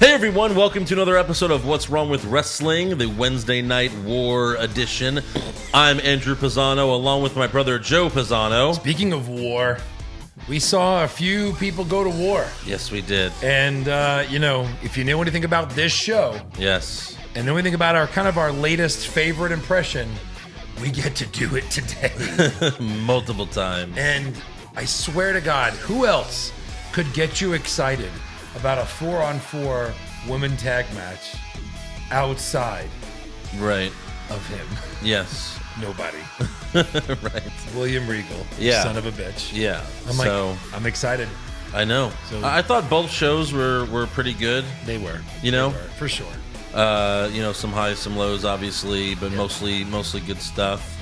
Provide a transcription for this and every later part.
Hey everyone, welcome to another episode of What's Wrong with Wrestling, the Wednesday Night War edition. I'm Andrew Pisano, along with my brother Joe Pisano. Speaking of war, we saw a few people go to war. Yes, we did. And, if you know anything about this show, Yes. and know anything about our latest favorite impression, we get to do it today. Multiple times. And I swear to God, who else could get you excited about a 4-on-4 women tag match outside Right. of him? Yes. Nobody. Right. William Regal. Yeah. Son of a bitch. Yeah. I'm excited. I know. So- I thought both shows were pretty good. They were. You know? They were, for sure. Some highs, some lows, obviously, but mostly good stuff.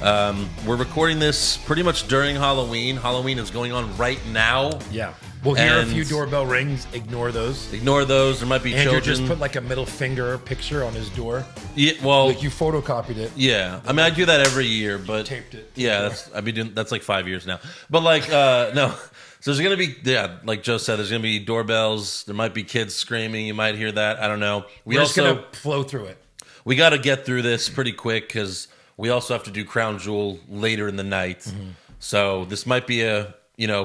We're recording this pretty much during Halloween. Halloween is going on right now. Yeah. We'll hear a And- few doorbell rings. Ignore those. Ignore those. There might be Andrew children. just put like a middle finger picture on his door. Yeah, well, Like you photocopied it. yeah. I mean, I do that every year, but Taped it. Yeah, I've been doing that's like 5 years now. But like, no. So there's gonna be, like Joe said, there's gonna be doorbells. There might be kids screaming. You might hear that. I don't know. We're just going to flow through it. We got to get through this pretty quick because we also have to do Crown Jewel later in the night. Mm-hmm. So this might be a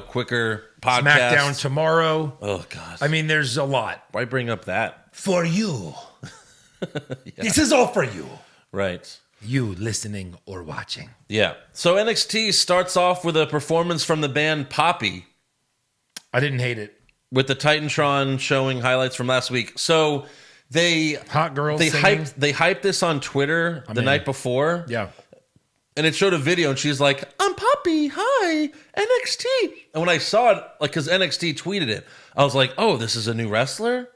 quicker podcast. SmackDown tomorrow. Oh God! I mean, there's a lot. Why bring up that? For you. This is all for you. Right. You listening or watching. Yeah. So NXT starts off with a performance from the band Poppy, I didn't hate it. with the Titantron showing highlights from last week. So they Hot girls they singing. hyped this on Twitter the in. night before. Yeah. And it showed a video, and she's like, "I'm Poppy, hi, NXT." And when I saw it, like, because NXT tweeted it, I was like, "Oh, this is a new wrestler."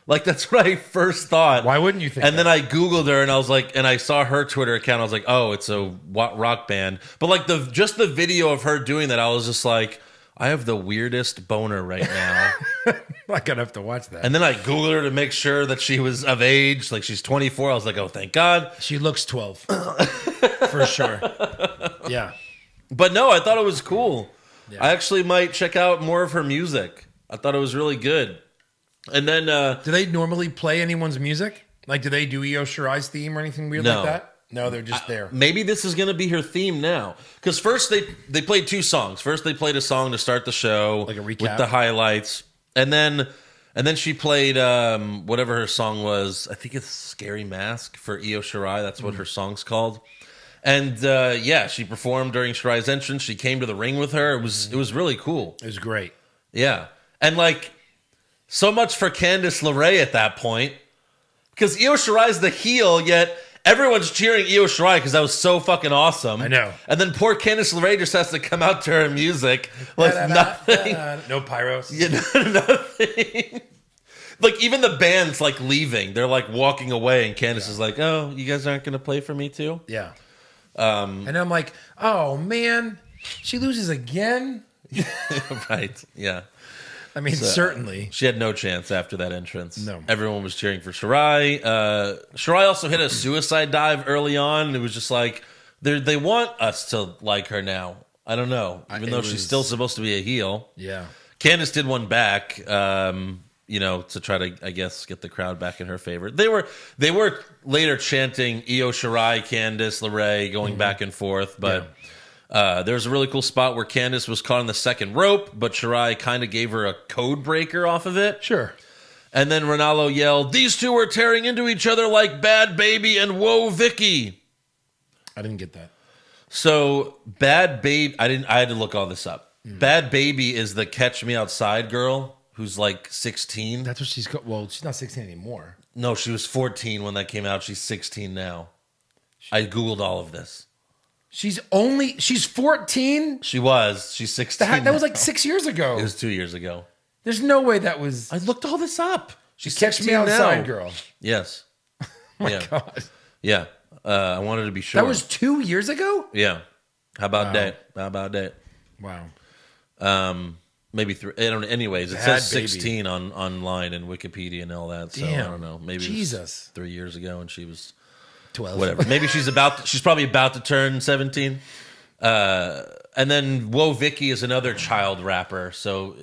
Like, that's what I first thought. Why wouldn't you think And that? then I Googled her, and I was like, and I saw her Twitter account. I was like, "Oh, it's a rock band." But like just the video of her doing that, I was just like, I have the weirdest boner right now. I'm not going to have to watch that. And then I Googled her to make sure that she was of age, like she's 24. I was like, "Oh, thank God." She looks 12. For sure. Yeah. But no, I thought it was cool. Yeah. I actually might check out more of her music. I thought it was really good. And then Do they normally play anyone's music? Like, do they do Io Shirai's theme or anything weird No. like that? No, they're just there. maybe this is going to be her theme now. Because first they played two songs. First they played a song to start the show, Like a recap? with the highlights, and then she played whatever her song was. I think it's "Scary Mask" for Io Shirai. That's what her song's called. And she performed during Shirai's entrance. She came to the ring with her. It was really cool. It was great. Yeah. And like, so much for Candice LeRae at that point. Because Io Shirai's the heel, yet everyone's cheering Io Shirai because that was so fucking awesome. I know. And then poor Candice LeRae just has to come out to her music with nothing. No pyros. Nothing. Like, even the band's like leaving. They're like walking away, and Candice is like, "Oh, you guys aren't going to play for me too?" Yeah. And I'm like, oh, man, she loses again? Right. Yeah. I mean, certainly. She had no chance after that entrance. No. Everyone was cheering for Shirai. Shirai also hit a suicide dive early on. It was just like, they want us to like her now. I don't know. Even though she's still supposed to be a heel. Yeah. Candice did one back, to try to, I guess, get the crowd back in her favor. They were later chanting Io Shirai, Candice LeRae, going back and forth, but... there was a really cool spot where Candice was caught on the second rope, but Shirai kind of gave her a code breaker off of it. Sure. And then Ronaldo yelled, "These two are tearing into each other like Bad Baby and Whoa Vicky." I didn't get that. So Bad Baby, I had to look all this up. Bad Baby is the Catch Me Outside girl who's like 16. That's what she's got. Well, she's not 16 anymore. No, she was 14 when that came out. She's 16 now. I Googled all of this. She's 14? She's 16 That was now. like 6 years ago. It was 2 years ago. There's no way that was I looked all this up. She's Catch 16 Me Outside now. girl. Yes. Yeah. God. Yeah. I wanted to be sure. That was 2 years ago? Yeah. How about Wow. that? How about that? Wow. Maybe 3. I don't know. Anyways, it Bad says Baby. 16 online and Wikipedia and all that. So Damn. I don't know. Maybe Jesus. it was 3 years ago and she was 12. whatever. Maybe she's probably about to turn 17. And then Whoa Vicky is another child rapper. So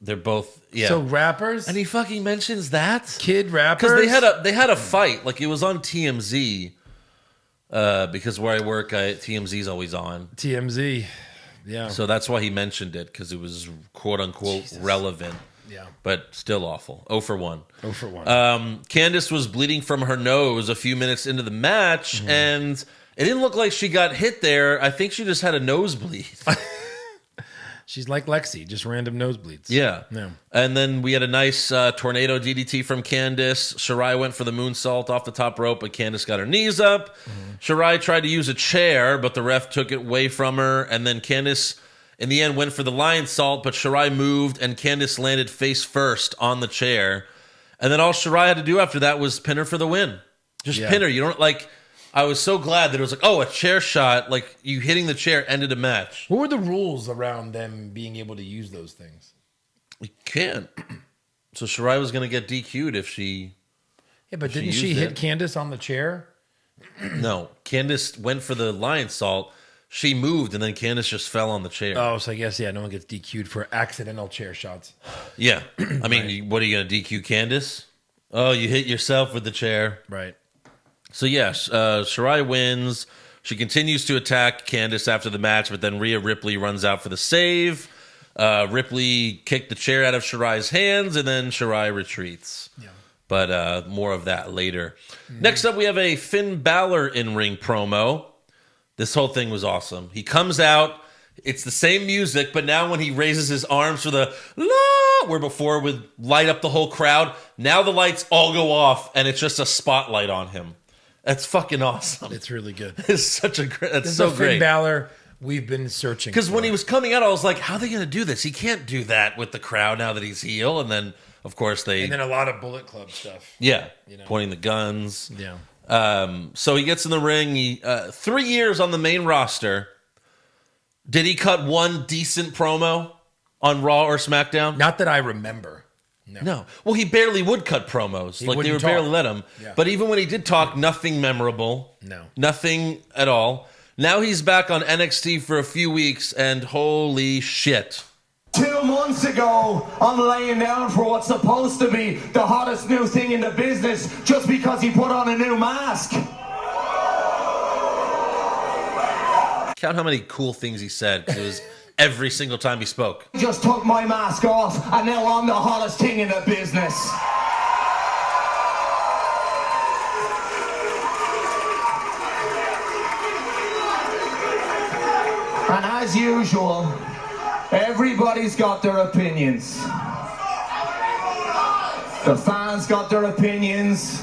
They're both So rappers, and he fucking mentions that kid rappers, because they had a fight. Like it was on TMZ. Because where I work, TMZ's always on. TMZ. Yeah. So that's why he mentioned it, because it was quote unquote relevant. Yeah. But still awful. 0 for 1. 0 for 1. Candice was bleeding from her nose a few minutes into the match, and it didn't look like she got hit there. I think she just had a nosebleed. She's like Lexi, just random nosebleeds. Yeah. Yeah. And then we had a nice tornado DDT from Candice. Shirai went for the moonsault off the top rope, but Candice got her knees up. Shirai tried to use a chair, but the ref took it away from her. And then Candice, in the end, went for the lion salt, but Shirai moved, and Candice landed face first on the chair. And then all Shirai had to do after that was pin her for the win. Just pin her. You don't like... I was so glad that it was like, oh, a chair shot, like you hitting the chair ended a match. What were the rules around them being able to use those things? You can't. So Shirai was going to get DQ'd if she... Yeah, but didn't she hit Candice on the chair? No. Candice went for the lion salt. She moved, and then Candice just fell on the chair. Oh, so I guess, no one gets DQ'd for accidental chair shots. Yeah. I mean, what are you going to DQ Candice? Oh, you hit yourself with the chair. Right. So, yes, Shirai wins. She continues to attack Candice after the match, but then Rhea Ripley runs out for the save. Ripley kicked the chair out of Shirai's hands, and then Shirai retreats. Yeah. But more of that later. Next up, we have a Finn Balor in-ring promo. This whole thing was awesome. He comes out. It's the same music, but now when he raises his arms for the la, where before would light up the whole crowd, now the lights all go off, and it's just a spotlight on him. That's fucking awesome. It's really good. It's such a great. That's this so is a great. Finn Balor we've been searching. Because when he was coming out, I was like, "How are they going to do this? He can't do that with the crowd now that he's heel." And then, of course, and then a lot of Bullet Club stuff. Yeah, pointing the guns. Yeah. So he gets in the ring. He 3 years on the main roster. Did he cut one decent promo on Raw or SmackDown? Not that I remember. No. Well, he barely would cut promos. Like they would barely let him. Yeah. But even when he did talk, nothing memorable. No. Nothing at all. Now he's back on NXT for a few weeks, and holy shit. 2 months ago, I'm laying down for what's supposed to be the hottest new thing in the business just because he put on a new mask. Count how many cool things he said, because it was every single time he spoke. Just took my mask off, and now I'm the hottest thing in the business. And as usual, everybody's got their opinions. The fans got their opinions.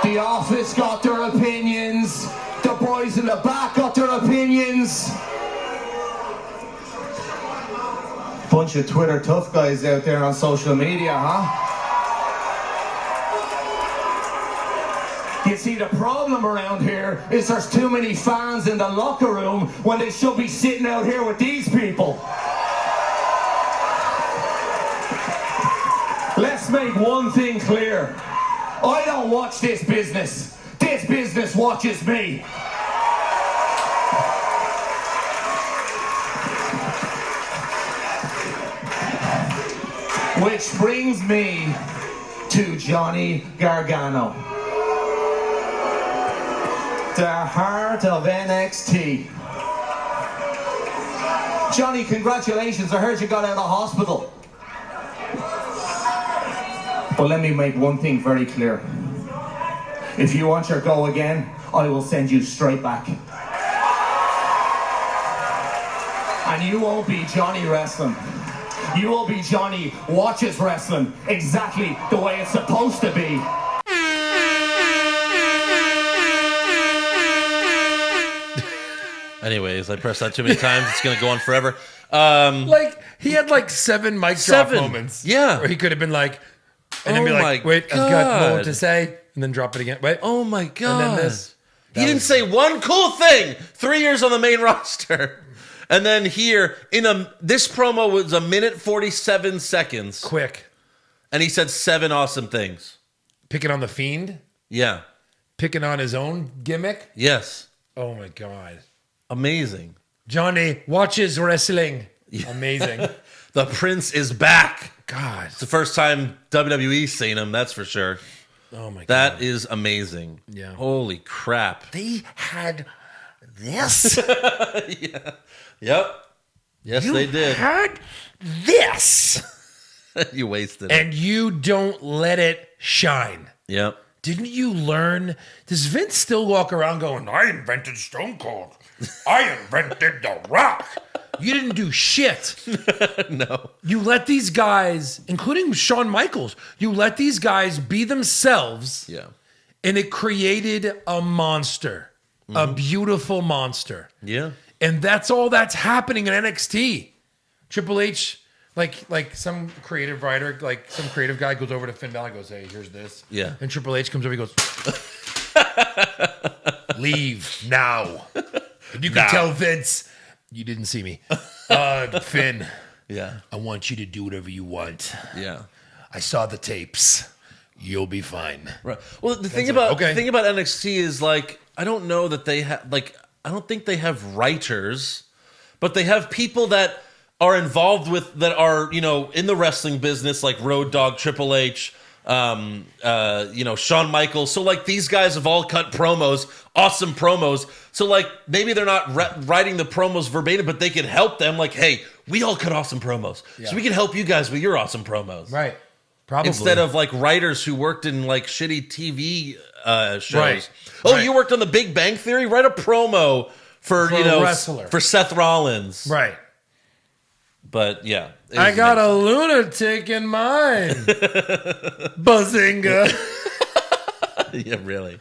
The office got their opinions. The boys in the back got their opinions. Bunch of Twitter tough guys out there on social media, huh? You see, the problem around here is there's too many fans in the locker room when they should be sitting out here with these people. Let's make one thing clear. I don't watch this business. This business watches me. Which brings me to Johnny Gargano, the heart of NXT. Johnny, congratulations. I heard you got out of hospital. But let me make one thing very clear. If you want your go again, I will send you straight back. And you won't be Johnny wrestling. You will be Johnny watches wrestling exactly the way it's supposed to be. Anyways, I pressed that too many times. It's going to go on forever. He had 7 mic drop moments. Yeah. Where he could have been like, and then be like, wait, I've got more to say. And then drop it again. Wait. Oh my God. And then this. He didn't say one cool thing. 3 years on the main roster. And then here, this promo was 1:47 seconds. Quick. And he said 7 awesome things. Picking on the Fiend. Yeah. Picking on his own gimmick. Yes. Oh my God. Amazing. Johnny watches wrestling. Amazing. The Prince is back. God. It's the first time WWE's seen him, that's for sure. Oh my God. That is amazing. Yeah. Holy crap. They had this. Yeah. Yep. Yes, they did. Had this. You wasted it. And you don't let it shine. Yep. Didn't you learn? Does Vince still walk around going, I invented Stone Cold. I invented The Rock. You didn't do shit. No. You let these guys, including Shawn Michaels, you let these guys be themselves. Yeah. And it created a monster, a beautiful monster. Yeah. And that's all that's happening in NXT. Triple H, like some creative writer, like some creative guy goes over to Finn Balor and goes, hey, here's this. Yeah. And Triple H comes over, he goes, leave now. And you can tell Vince, you didn't see me. Finn, Yeah. I want you to do whatever you want. Yeah. I saw the tapes. You'll be fine. Right. Well, the thing like, about okay. the thing about NXT is like I don't know that they have like I don't think they have writers, but they have people that are involved with that are in the wrestling business like Road Dogg, Triple H, Shawn Michaels. So like these guys have all cut promos, awesome promos. So like maybe they're not writing the promos verbatim, but they can help them. Like, hey, we all cut awesome promos, so we can help you guys with your awesome promos, Right. Probably. instead of like writers who worked in like shitty TV shows. Right. Oh, Right. you worked on The Big Bang Theory? Write a promo for a wrestler. for Seth Rollins. Right. But yeah, it I was got amazing. a lunatic in mine. Bazinga. Yeah, really.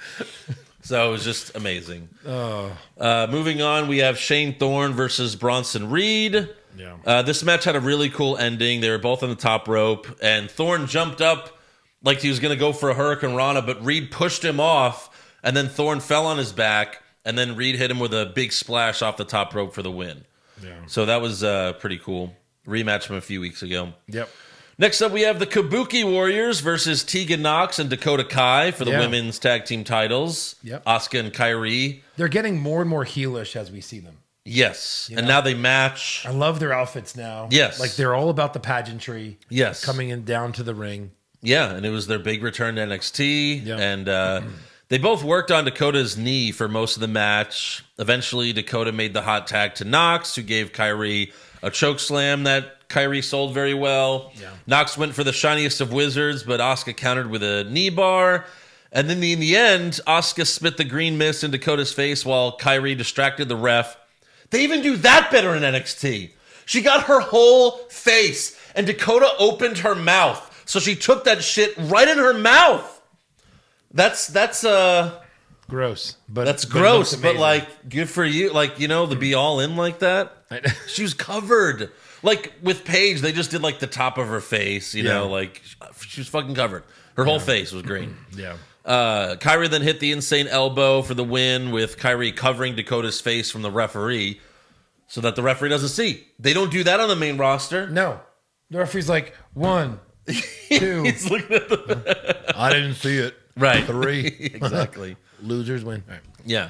So it was just amazing. Moving on, we have Shane Thorne versus Bronson Reed. Yeah. This match had a really cool ending. They were both on the top rope, and Thorne jumped up like he was going to go for a Hurricane Rana, but Reed pushed him off, and then Thorne fell on his back, and then Reed hit him with a big splash off the top rope for the win. Yeah. So that was pretty cool. Rematch from a few weeks ago. Yep. Next up, we have the Kabuki Warriors versus Tegan Nox and Dakota Kai for the Yeah. women's tag team titles. Yep. Asuka and Kyrie. They're getting more and more heelish as we see them. Yes. And know? now they match. I love their outfits now. Yes. Like they're all about the pageantry. Yes. Coming in down to the ring. Yeah, and it was their big return to NXT. Yep. And they both worked on Dakota's knee for most of the match. Eventually, Dakota made the hot tag to Nox, who gave Kyrie a choke slam that Kyrie sold very well. Yeah. Nox went for the shiniest of wizards, but Asuka countered with a knee bar. And then in the end, Asuka spit the green mist in Dakota's face while Kyrie distracted the ref. They even do that better in NXT. She got her whole face, and Dakota opened her mouth. So she took that shit right in her mouth. That's Gross. But that's but it gross, looks but amazing. like good for you. Like, to be all in like that. She was covered. Like with Paige, they just did like the top of her face, like she was fucking covered. Her whole face was great. Yeah. Kyrie then hit the insane elbow for the win, with Kyrie covering Dakota's face from the referee so that the referee doesn't see. They don't do that on the main roster. No. The referee's like, 1, 2. He's looking at the I didn't see it. right. 3. Exactly. Losers win. All right. Yeah.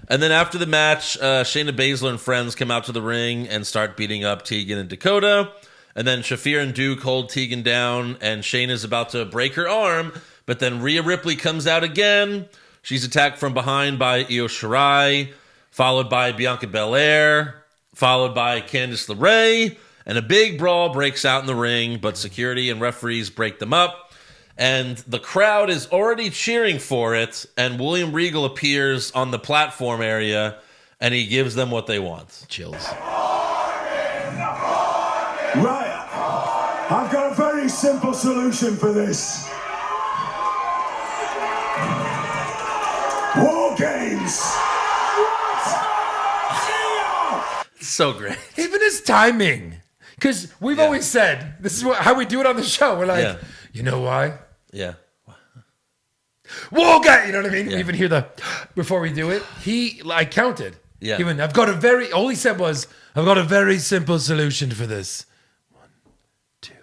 And then after the match, Shayna Baszler and friends come out to the ring and start beating up Tegan and Dakota. And then Shafir and Duke hold Tegan down, and Shayna's about to break her arm, but then Rhea Ripley comes out again. She's attacked from behind by Io Shirai, followed by Bianca Belair, followed by Candice LeRae, and a big brawl breaks out in the ring, but security and referees break them up. And the crowd is already cheering for it, and William Regal appears on the platform area, and he gives them what they want. Chills. Right. I've got a very simple solution for this. War Games. So great. Even his timing. Because we've always said, this is how we do it on the show. We're like, Yeah. you know why? Yeah. Whoa, guy, you know what I mean? Yeah. We even hear the, before we do it, I counted. Yeah. Even, all he said was, I've got a very simple solution for this. 1, 2,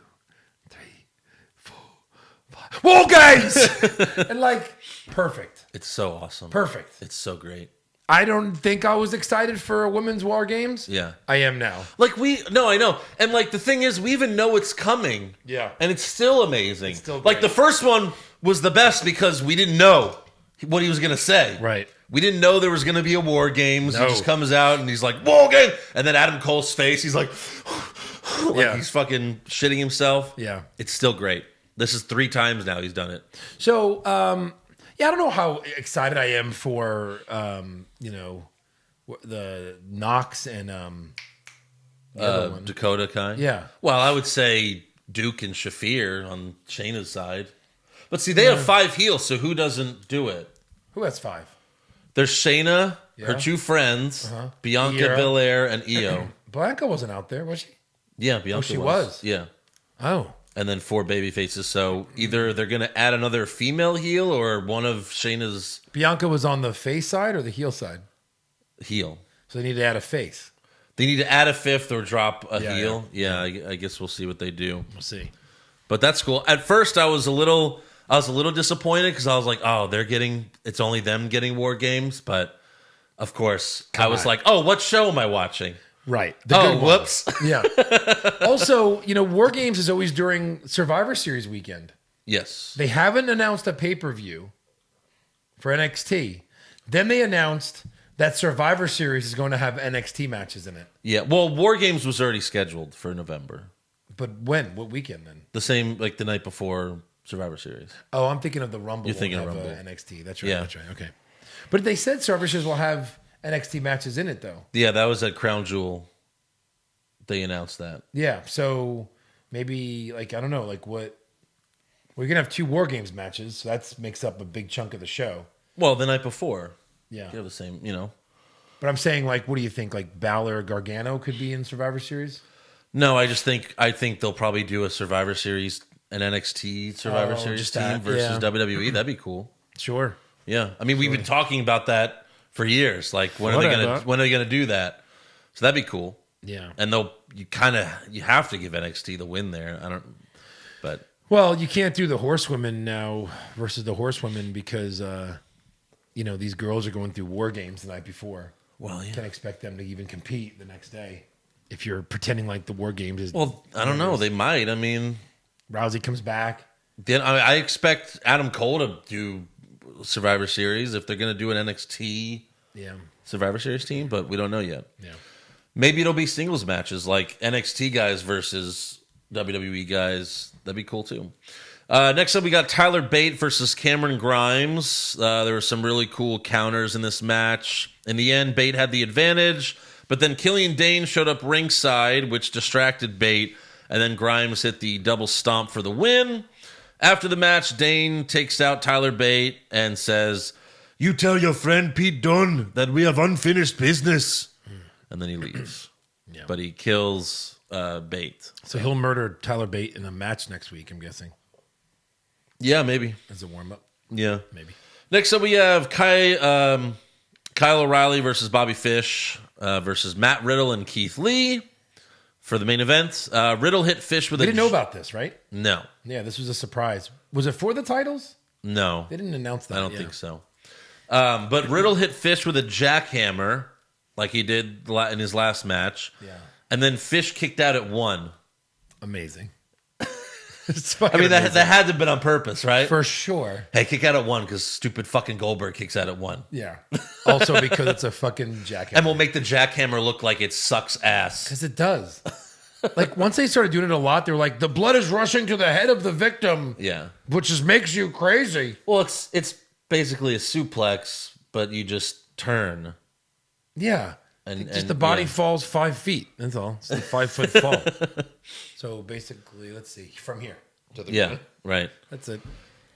3, 4, 5. War Games! And perfect. It's so awesome. Perfect. It's so great. I don't think I was excited for a women's War Games. Yeah. I am now. Like I know. And like the thing is, we even know it's coming. Yeah. And it's still amazing. It's still like great. the first one was the best because we didn't know what he was going to say. Right. We didn't know there was going to be a War Games. No. He just comes out and he's like, War Game! And then Adam Cole's face, he's like, Yeah. he's fucking shitting himself. Yeah. It's still great. This is 3 times now he's done it. So, yeah, I don't know how excited I am for, the Knox and the other one. Dakota Kai. Yeah. Well, I would say Duke and Shafir on Shayna's side. But see, they have 5 heels, so who doesn't do it? Who has 5? There's Shayna, her Yeah. 2 friends, Bianca Io. Belair, and Io. Blanca wasn't out there, was she? Yeah, Bianca she was? Yeah. Oh. And then 4 baby faces. So either they're going to add another female heel or one of Shayna's Bianca was on the face side or the heel side? heel. So they need to add a face. They need to add a 5th or drop a Yeah, heel. Yeah, I guess we'll see what they do. We'll see. But that's cool. At first, I was a little disappointed because I was like, oh, it's only them getting War Games. But of course, I was on. like, oh, what show am I watching? Right. Oh, good one. whoops. Yeah. Also, War Games is always during Survivor Series weekend. Yes. They haven't announced a pay-per-view for NXT. Then they announced that Survivor Series is going to have NXT matches in it. Yeah. Well, War Games was already scheduled for November. But when? What weekend then? The same, like the night before Survivor Series. Oh, I'm thinking of the Rumble. You're thinking won't of have, Rumble. NXT. That's right. Yeah. That's right. Okay. But they said Survivor Series will have NXT matches in it, though. Yeah, that was at Crown Jewel. They announced that. Yeah. So maybe, I don't know, what? We're going to have 2 War Games matches. So that makes up a big chunk of the show. Well, the night before. Yeah. You have the same, But I'm saying, what do you think? Balor Gargano could be in Survivor Series? No, I think they'll probably do a Survivor Series, an NXT Survivor Series just team that, versus yeah. WWE. That'd be cool. Sure. Yeah, I mean, we've been talking about that for years. Like, when are they gonna do that? So that'd be cool. Yeah. And you have to give NXT the win there. But Well, you can't do the horsewomen now versus the horsewomen because, these girls are going through War Games the night before. well, yeah. Can't expect them to even compete the next day if you're pretending like the War Games is. Well, I don't know. They might. I mean, Rousey comes back. then I expect Adam Cole to do Survivor Series if they're gonna do an NXT Yeah. Survivor Series team, but we don't know yet. Yeah. Maybe it'll be singles matches like NXT guys versus WWE guys. That'd be cool too. Next up, we got Tyler Bate versus Cameron Grimes. There were some really cool counters in this match. In the end, Bate had the advantage, but then Killian Dane showed up ringside, which distracted Bate, and then Grimes hit the double stomp for the win. After the match, Dane takes out Tyler Bate and says, "You tell your friend Pete Dunne that we have unfinished business." And then he leaves. Yeah. But he kills Bate. So he'll murder Tyler Bate in a match next week, I'm guessing, Yeah, maybe. as a warm up. Yeah. Maybe. Next up, we have Kyle O'Reilly versus Bobby Fish versus Matt Riddle and Keith Lee for the main event. Riddle hit Fish with We didn't know about this, right? No. Yeah, this was a surprise. Was it for the titles? No. They didn't announce that. I don't think so. But Riddle hit Fish with a jackhammer like he did in his last match. Yeah. And then Fish kicked out at 1. Amazing. I mean, that had to have been on purpose, right? for sure. Hey, kick out at 1 because stupid fucking Goldberg kicks out at 1. Yeah. Also because it's a fucking jackhammer. And we'll make the jackhammer look like it sucks ass. Because it does. Once they started doing it a lot, they were like, the blood is rushing to the head of the victim. Yeah. Which just makes you crazy. Well, it's basically a suplex, but you just turn. Yeah. And The body yeah. falls 5 feet. That's all. It's a 5 foot fall. So basically, let's see, from here to the Yeah, ground. right. That's it.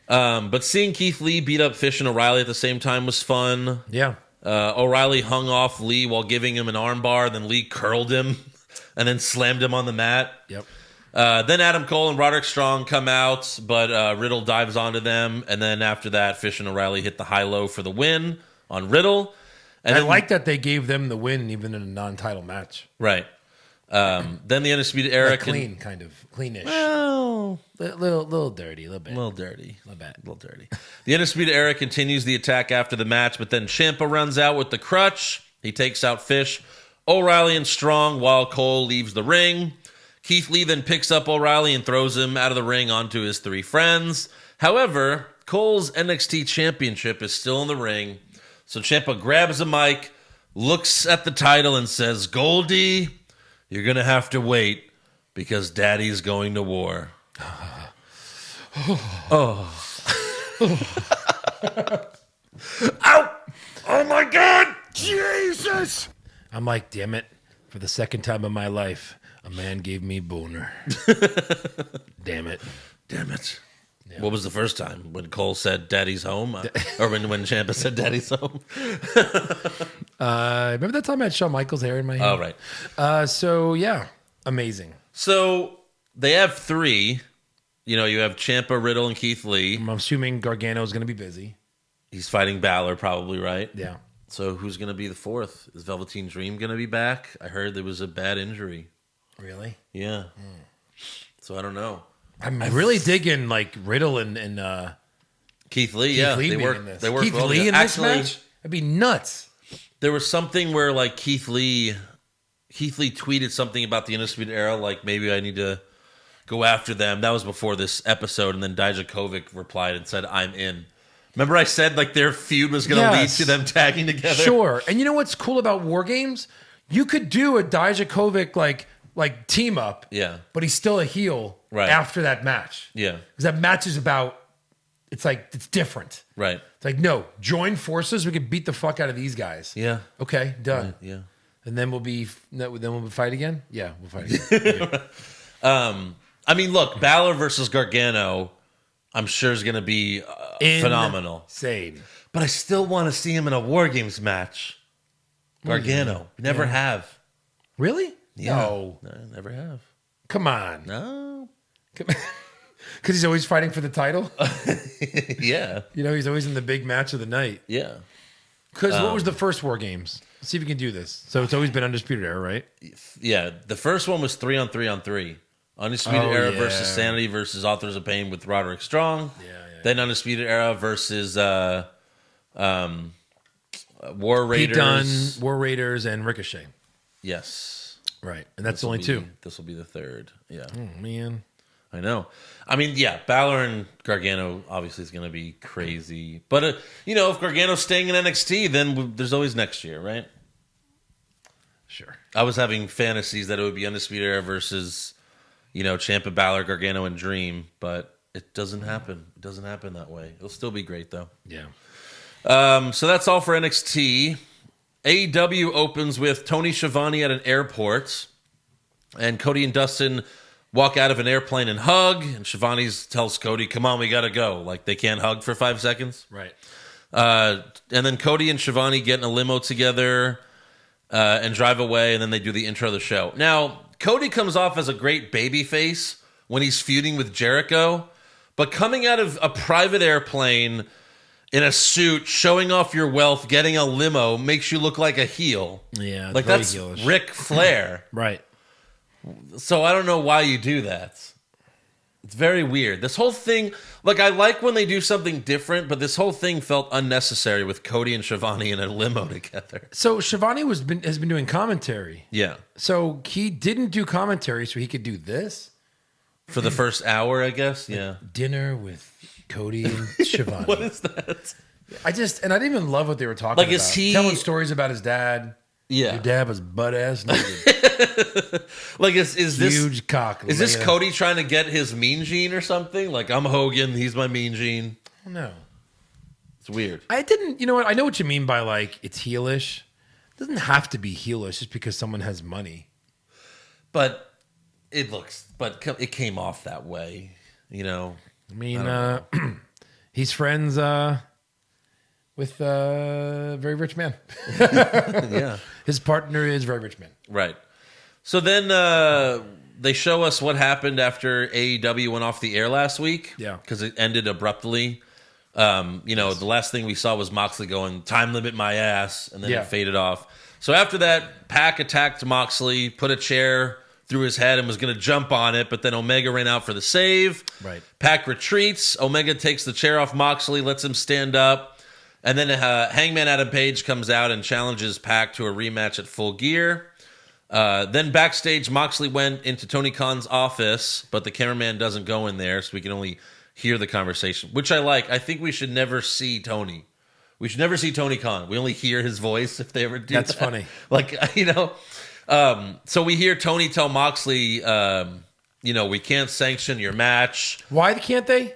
But seeing Keith Lee beat up Fish and O'Reilly at the same time was fun. Yeah. O'Reilly hung off Lee while giving him an armbar. Then Lee curled him and then slammed him on the mat. Yep. Then Adam Cole and Roderick Strong come out, but Riddle dives onto them. And then after that, Fish and O'Reilly hit the high-low for the win on Riddle. And I then, like that they gave them the win even in a non-title match. Right. Then the Undisputed Era Like clean, kind of cleanish. Well, Little dirty, a little bit. a little dirty. A little dirty. The Undisputed Era continues the attack after the match, but then Ciampa runs out with the crutch. He takes out Fish, O'Reilly, and Strong while Cole leaves the ring. Keith Lee then picks up O'Reilly and throws him out of the ring onto his three friends. However, Cole's NXT Championship is still in the ring, so Ciampa grabs a mic, looks at the title, and says, "Goldie, you're going to have to wait because Daddy's going to war." Oh. Ow! Oh my God! Jesus! I'm like, damn it. For the second time in my life, a man gave me boner. Damn it. Damn it. Yeah. What was the first time? When Cole said Daddy's home? Or when Ciampa said Daddy's home? Remember that time I had Shawn Michaels' hair in my hair? Oh, right. So, yeah. Amazing. So, they have three. You know, you have Ciampa, Riddle, and Keith Lee. I'm assuming Gargano's going to be busy. He's fighting Balor, probably, right? Yeah. So, who's going to be the fourth? Is Velveteen Dream going to be back? I heard there was a bad injury. Really? Yeah. So, I don't know. I'm really digging like Riddle and Keith Lee. Keith Yeah, Lee they being work. in this. They work Keith well Lee together. in this Actually, match? That'd be nuts. there was something where like Keith Lee tweeted something about the Undisputed Era, like maybe I need to go after them. That was before this episode, and then Dijakovic replied and said, "I'm in." Remember, I said like their feud was going to lead to them tagging together. Sure. And you know what's cool about War Games? You could do a Dijakovic like team up. Yeah. But he's still a heel after that match. Yeah. Because that match is about. It's like it's different. Right. It's like no, join forces. We could beat the fuck out of these guys. Yeah. Okay, done. Yeah. And then we'll fight again. Yeah, we'll fight again. I mean, look, Balor versus Gargano, I'm sure is going to be phenomenal. Insane. But I still want to see him in a War Games match. Gargano. Never have. Really? Yeah. No. Never have. Come on. No. Because he's always fighting for the title. Yeah. You know, he's always in the big match of the night. Yeah. Because what was the first War Games? Let's see if we can do this. So it's always been Undisputed Era, right? Yeah. The first one was 3-on-3-on-3. Undisputed Era versus Sanity versus Authors of Pain with Roderick Strong. Then Undisputed Era versus War Raiders. Pete Dunne, War Raiders, and Ricochet. Yes. Right. And that's only two. This will be the third. Yeah. Oh, man. I know. I mean, yeah, Balor and Gargano obviously is going to be crazy. But, you know, if Gargano's staying in NXT, then there's always next year, right? Sure. I was having fantasies that it would be Undisputed Era versus, you know, Ciampa, Balor, Gargano, and Dream. But it doesn't happen. It doesn't happen that way. It'll still be great, though. Yeah. So that's all for NXT. AEW opens with Tony Schiavone at an airport. And Cody and Dustin walk out of an airplane and hug. And Schiavone tells Cody, come on, we got to go. Like, they can't hug for 5 seconds. Right. And then Cody and Schiavone get in a limo together and drive away. And then they do the intro of the show. Now, Cody comes off as a great babyface when he's feuding with Jericho. But coming out of a private airplane in a suit, showing off your wealth, getting a limo, makes you look like a heel. Yeah, like that's heelish. Ric Flair. Right. So I don't know why you do that. It's very weird. This whole thing, like I like when they do something different, but this whole thing felt unnecessary with Cody and Schiavone in a limo together. So Schiavone has been doing commentary. Yeah. So he didn't do commentary, so he could do this For the first hour, I guess. Yeah. dinner with Cody and Schiavone. What is that? I didn't even love what they were talking Like, about. is he- telling stories about his dad? Yeah. Your dad was butt ass naked. Like is this Huge cock. Is this laying- Cody trying to get his mean gene or something? Like I'm Hogan, he's my mean gene. No. It's weird. I didn't. You know what? I know what you mean by like it's heelish. It doesn't have to be heelish just because someone has money. But it came off that way, you know. I mean, he's friends with a very rich man. Yeah. His partner is very rich man. Right. So then they show us what happened after AEW went off the air last week. Yeah. Because it ended abruptly. The last thing we saw was Moxley going, time limit my ass, and then Yeah. it faded off. So after that, Pac attacked Moxley, put a chair through his head and was going to jump on it, but then Omega ran out for the save. Right. Pac retreats. Omega takes the chair off Moxley, lets him stand up. And then Hangman Adam Page comes out and challenges Pac to a rematch at Full Gear. Then backstage, Moxley went into Tony Khan's office, but the cameraman doesn't go in there, so we can only hear the conversation, which I like. I think we should never see Tony. We should never see Tony Khan. We only hear his voice if they ever do That's that. funny. Like, so we hear Tony tell Moxley, we can't sanction your match Why can't they?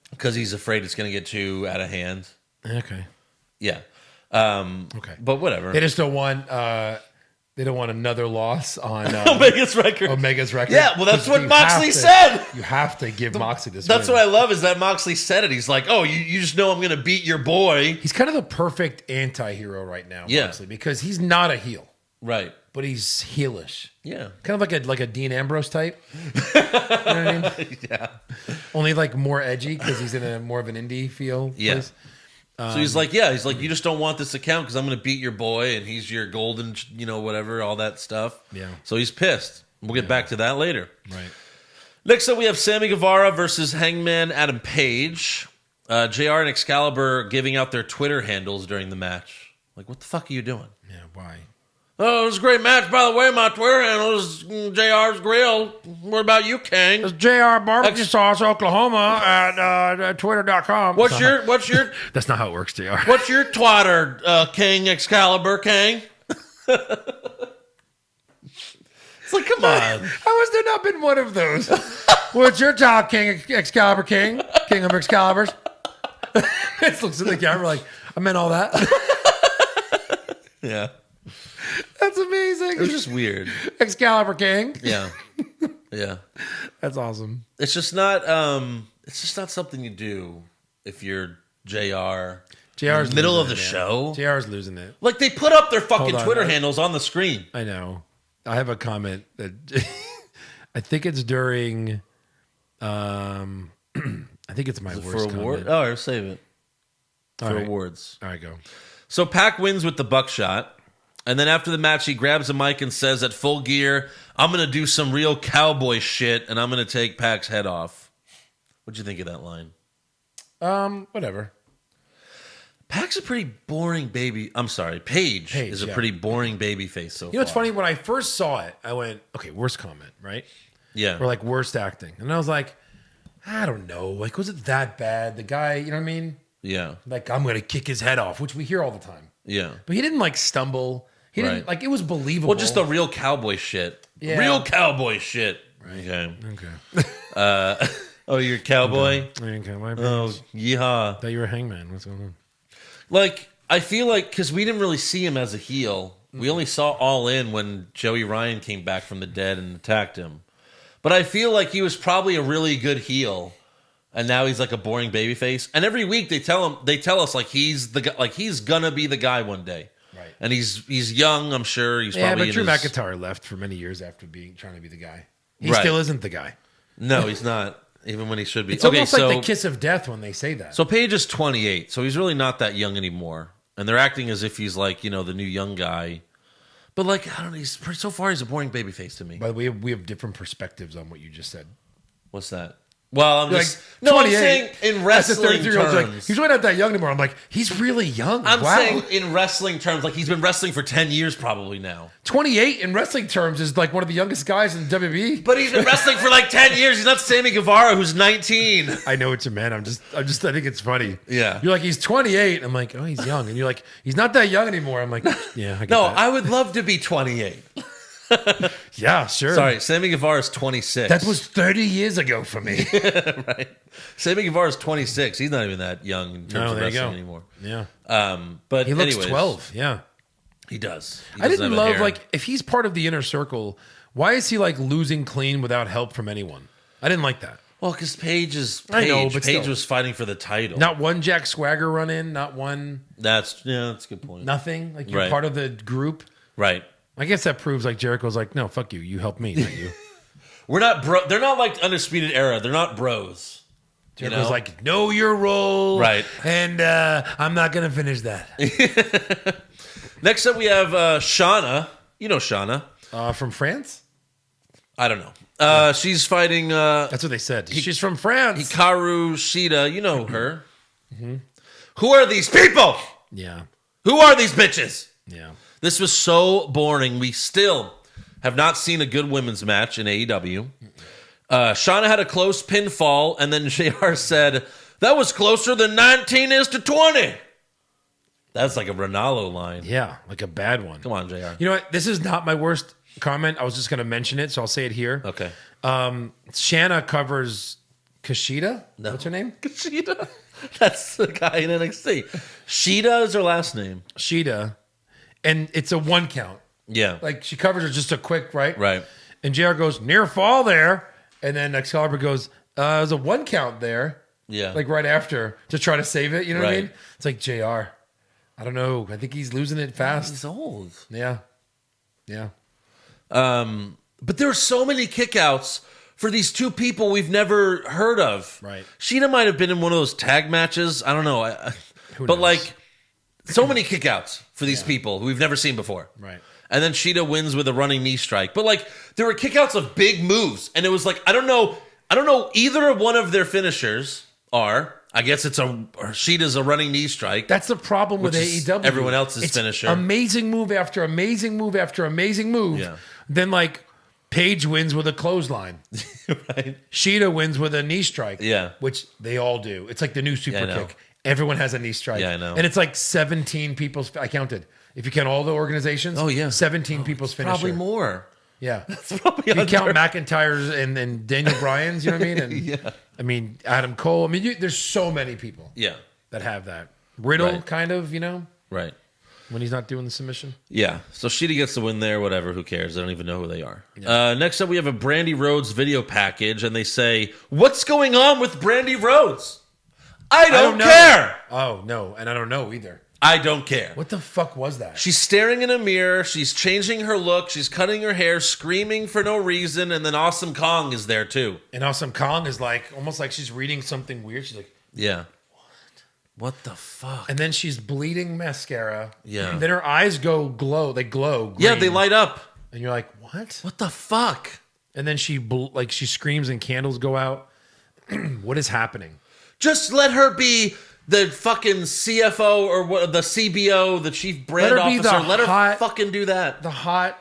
because he's afraid it's going to get too out of hand. Okay. Yeah. Okay. But whatever. They just don't want. They don't want another loss on Omega's record. Omega's record. Yeah, well, that's 'Cause what you Moxley have to- said. You have to give Moxley this. That's win. what I love is that Moxley said it. He's like, oh, you just know I'm going to beat your boy. He's kind of the perfect anti-hero right now, Yeah. Moxley, because he's not a heel, Right. but he's heelish. Yeah. Kind of like a Dean Ambrose type. You know what I mean? Yeah. Only like more edgy because he's in a more of an indie feel. Yeah. place. So he's like, you just don't want this account because I'm going to beat your boy and he's your golden, whatever, all that stuff. Yeah. So he's pissed. We'll get back to that later. Right. Next up, we have Sammy Guevara versus Hangman Adam Page. JR and Excalibur giving out their Twitter handles during the match. Like, what the fuck are you doing? Yeah. Why? Oh, it was a great match. By the way, my Twitter handle is JR's Grill. What about you, King? JR Barbecue Sauce Oklahoma at twitter.com. What's your That's not how it works, JR. what's your twatter, King Excalibur King? It's like, come on. How has there not been one of those? What's your top, King Excalibur King? King of Excaliburs? It looks at the camera like, I meant all that. Yeah. That's amazing. It was just weird. Excalibur King. Yeah. Yeah. That's awesome. It's just not something you do if you're JR. JR's Middle of losing the it, show. JR's losing it. Like they put up their fucking Hold on, Twitter I- handles on the screen. I know. I have a comment that I think it's during I think it's my For worst award? comment. Oh, I'll save it. All For right. awards. All right, go. So Pac wins with the buckshot. And then after the match, he grabs a mic and says, at Full Gear, I'm going to do some real cowboy shit, and I'm going to take Pac's head off. What'd you think of that line? Whatever. Pac's a pretty boring baby. I'm sorry. Paige is a yeah. pretty boring baby face so You know what's far. funny? When I first saw it, I went, okay, worst comment, right? Yeah. Or like worst acting. And I was like, I don't know. Like, was it that bad? The guy, you know what I mean? Yeah. Like, I'm going to kick his head off, which we hear all the time. Yeah. But he didn't like stumble. He didn't, Right. like, it was believable. Well, just the real cowboy shit. Yeah. Real cowboy shit. Okay. Okay. Oh, you're a cowboy? Okay, my Oh, yeehaw. thought you were a hangman. What's going on? Like, I feel like, because we didn't really see him as a heel. We only saw All In when Joey Ryan came back from the dead and attacked him. But I feel like he was probably a really good heel. And now he's like a boring babyface. And every week they tell us like he's the guy, like he's gonna be the guy one day. Right. And he's young, I'm sure. He's Yeah, probably but Drew in his, McIntyre left for many years after trying to be the guy. He Right. still isn't the guy. No, he's not. Even when he should be. It's almost like the kiss of death when they say that. So Paige is 28, so he's really not that young anymore. And they're acting as if he's like, the new young guy. But like, I don't know, so far he's a boring babyface to me. By the way, we have different perspectives on what you just said. What's that? Well, I'm Like, just no. I'm 28, saying in as a wrestling 33-year-old's like, terms. he's really not that young anymore. I'm like, he's really young. I'm wow. saying in wrestling terms, like he's been wrestling for 10 years probably now. 28 in wrestling terms is like one of the youngest guys in WWE. But he's been wrestling for like 10 years. He's not Sammy Guevara, who's 19. I know what you meant. I think it's funny. Yeah. You're like, he's 28. I'm like, oh, he's young. And you're like, he's not that young anymore. I'm like, yeah, I get No, that. I would love to be 28. Yeah, sure. Sorry, Sammy Guevara is 26. That was 30 years ago for me. right. Sammy Guevara is 26. He's not even that young in terms No, of there you wrestling go. anymore. Yeah. But He looks anyways, 12. Yeah. He does. He I doesn't didn't have a love, hair. like, if he's part of the inner circle, why is he, like, losing clean without help from anyone? I didn't like that. Well, because Paige is Paige. I know, but Paige still. was fighting for the title. Not one Jack Swagger run in, not one That's a good point. nothing. Like, you're Right. part of the group. Right. I guess that proves, like, Jericho's like, no, fuck you. You help me, not you. We're not bro. They're not like Undisputed Era. They're not bros. Jericho's like, know your role. Right. And I'm not going to finish that. Next up, we have Shauna. You know Shauna. From France? I don't know. She's fighting That's what they said. She's from France. Hikaru Shida. You know her. Who are these people? Yeah. Who are these bitches? Yeah. This was so boring. We still have not seen a good women's match in AEW. Shauna had a close pinfall, and then JR said, that was closer than 19 is to 20. That's like a Ronaldo line. Yeah, like a bad one. Come on, JR. You know what? This is not my worst comment. I was just going to mention it, so I'll say it here. Okay. Shanna covers Kushida. No. What's her name? Shida. That's the guy in NXT. Shida is her last name. Shida. And it's a 1 count. Yeah. Like she covers her just a quick, right? Right. And JR goes, near fall there. And then Excalibur goes, there's a 1 count there. Yeah. Like right after to try to save it. You know what I Right. mean? It's like JR. I don't know. I think he's losing it fast. He's old. Yeah. Yeah. But there were so many kickouts for these two people we've never heard of. Right. Sheena might have been in one of those tag matches. I don't know. Who But knows? like, so many kickouts for these people who we've never seen before. Right. And then Sheeta wins with a running knee strike. But like, there were kickouts of big moves, and it was like, I don't know either one of their finishers are. I guess Sheeta's a running knee strike. That's the problem with Which is AEW. everyone else's It's finisher. Amazing move after amazing move after amazing move. Yeah. Then like Paige wins with a clothesline. Right? Sheeta wins with a knee strike. Yeah. Which they all do. It's like the new super I know. kick. Everyone has a knee strike. Yeah, I know. And it's like 17 people's. I counted. If you count all the organizations. Oh, yeah. 17 people's finisher. Probably more. Yeah. Probably If you count under. McIntyre's and Daniel Bryan's, you know what I mean? And Yeah. I mean, Adam Cole. I mean, there's so many people Yeah. that have that. Riddle, Right. kind of, you know, Right. when he's not doing the submission. Yeah. So Sheeta gets the win there. Whatever. Who cares? I don't even know who they are. Next up, we have a Brandy Rhodes video package, and they say, "What's going on with Brandy Rhodes? I don't know. care. Oh, no. And I don't know either. I don't care." What the fuck was that? She's staring in a mirror. She's changing her look. She's cutting her hair, screaming for no reason. And then Awesome Kong is there too. And Awesome Kong is like, almost like she's reading something weird. She's like, Yeah. What the fuck? and then she's bleeding mascara. Yeah. And then her eyes glow. They glow. Yeah, green. they light up. And you're like, what? What the fuck? And then she screams and candles go out. What is happening? Just let her be the fucking CFO or what, the CBO, the chief brand Let her be officer. the Let her hot- fucking do that. The hot,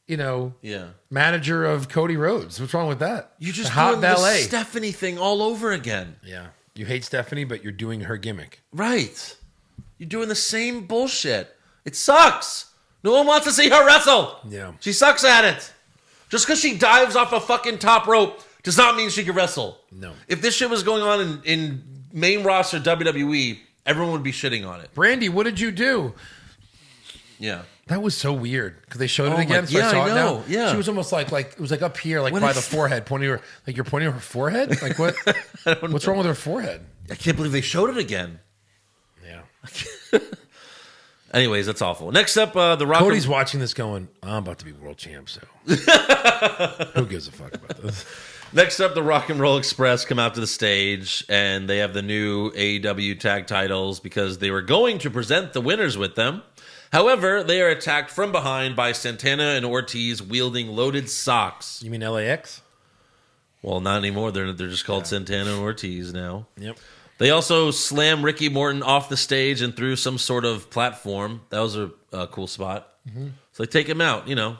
Yeah. manager of Cody Rhodes. What's wrong with that? You're just the hot doing ballet. the Stephanie thing all over again. Yeah. You hate Stephanie, but you're doing her gimmick. Right. You're doing the same bullshit. It sucks. No one wants to see her wrestle. Yeah. She sucks at it. Just because she dives off a fucking top rope does not mean she can wrestle. No. If this shit was going on in main roster WWE, everyone would be shitting on it. Brandy, what did you do? Yeah. That was so weird because they showed Oh it my- again. So yeah, I saw I it know, now. yeah. She was almost like it was like up here, like What by is the that? forehead, pointing her like you're pointing her forehead. Like what? What's wrong with her forehead? I can't believe they showed it again. Yeah. Anyways, that's awful. Next up, the Rock. Cody's watching this, going, "I'm about to be world champ." So who gives a fuck about this? Next up, the Rock and Roll Express come out to the stage, and they have the new AEW tag titles because they were going to present the winners with them. However, they are attacked from behind by Santana and Ortiz wielding loaded socks. You mean LAX? Well, not anymore. They're just called Santana and Ortiz now. Yep. They also slam Ricky Morton off the stage and through some sort of platform. That was a cool spot. So they take him out, you know.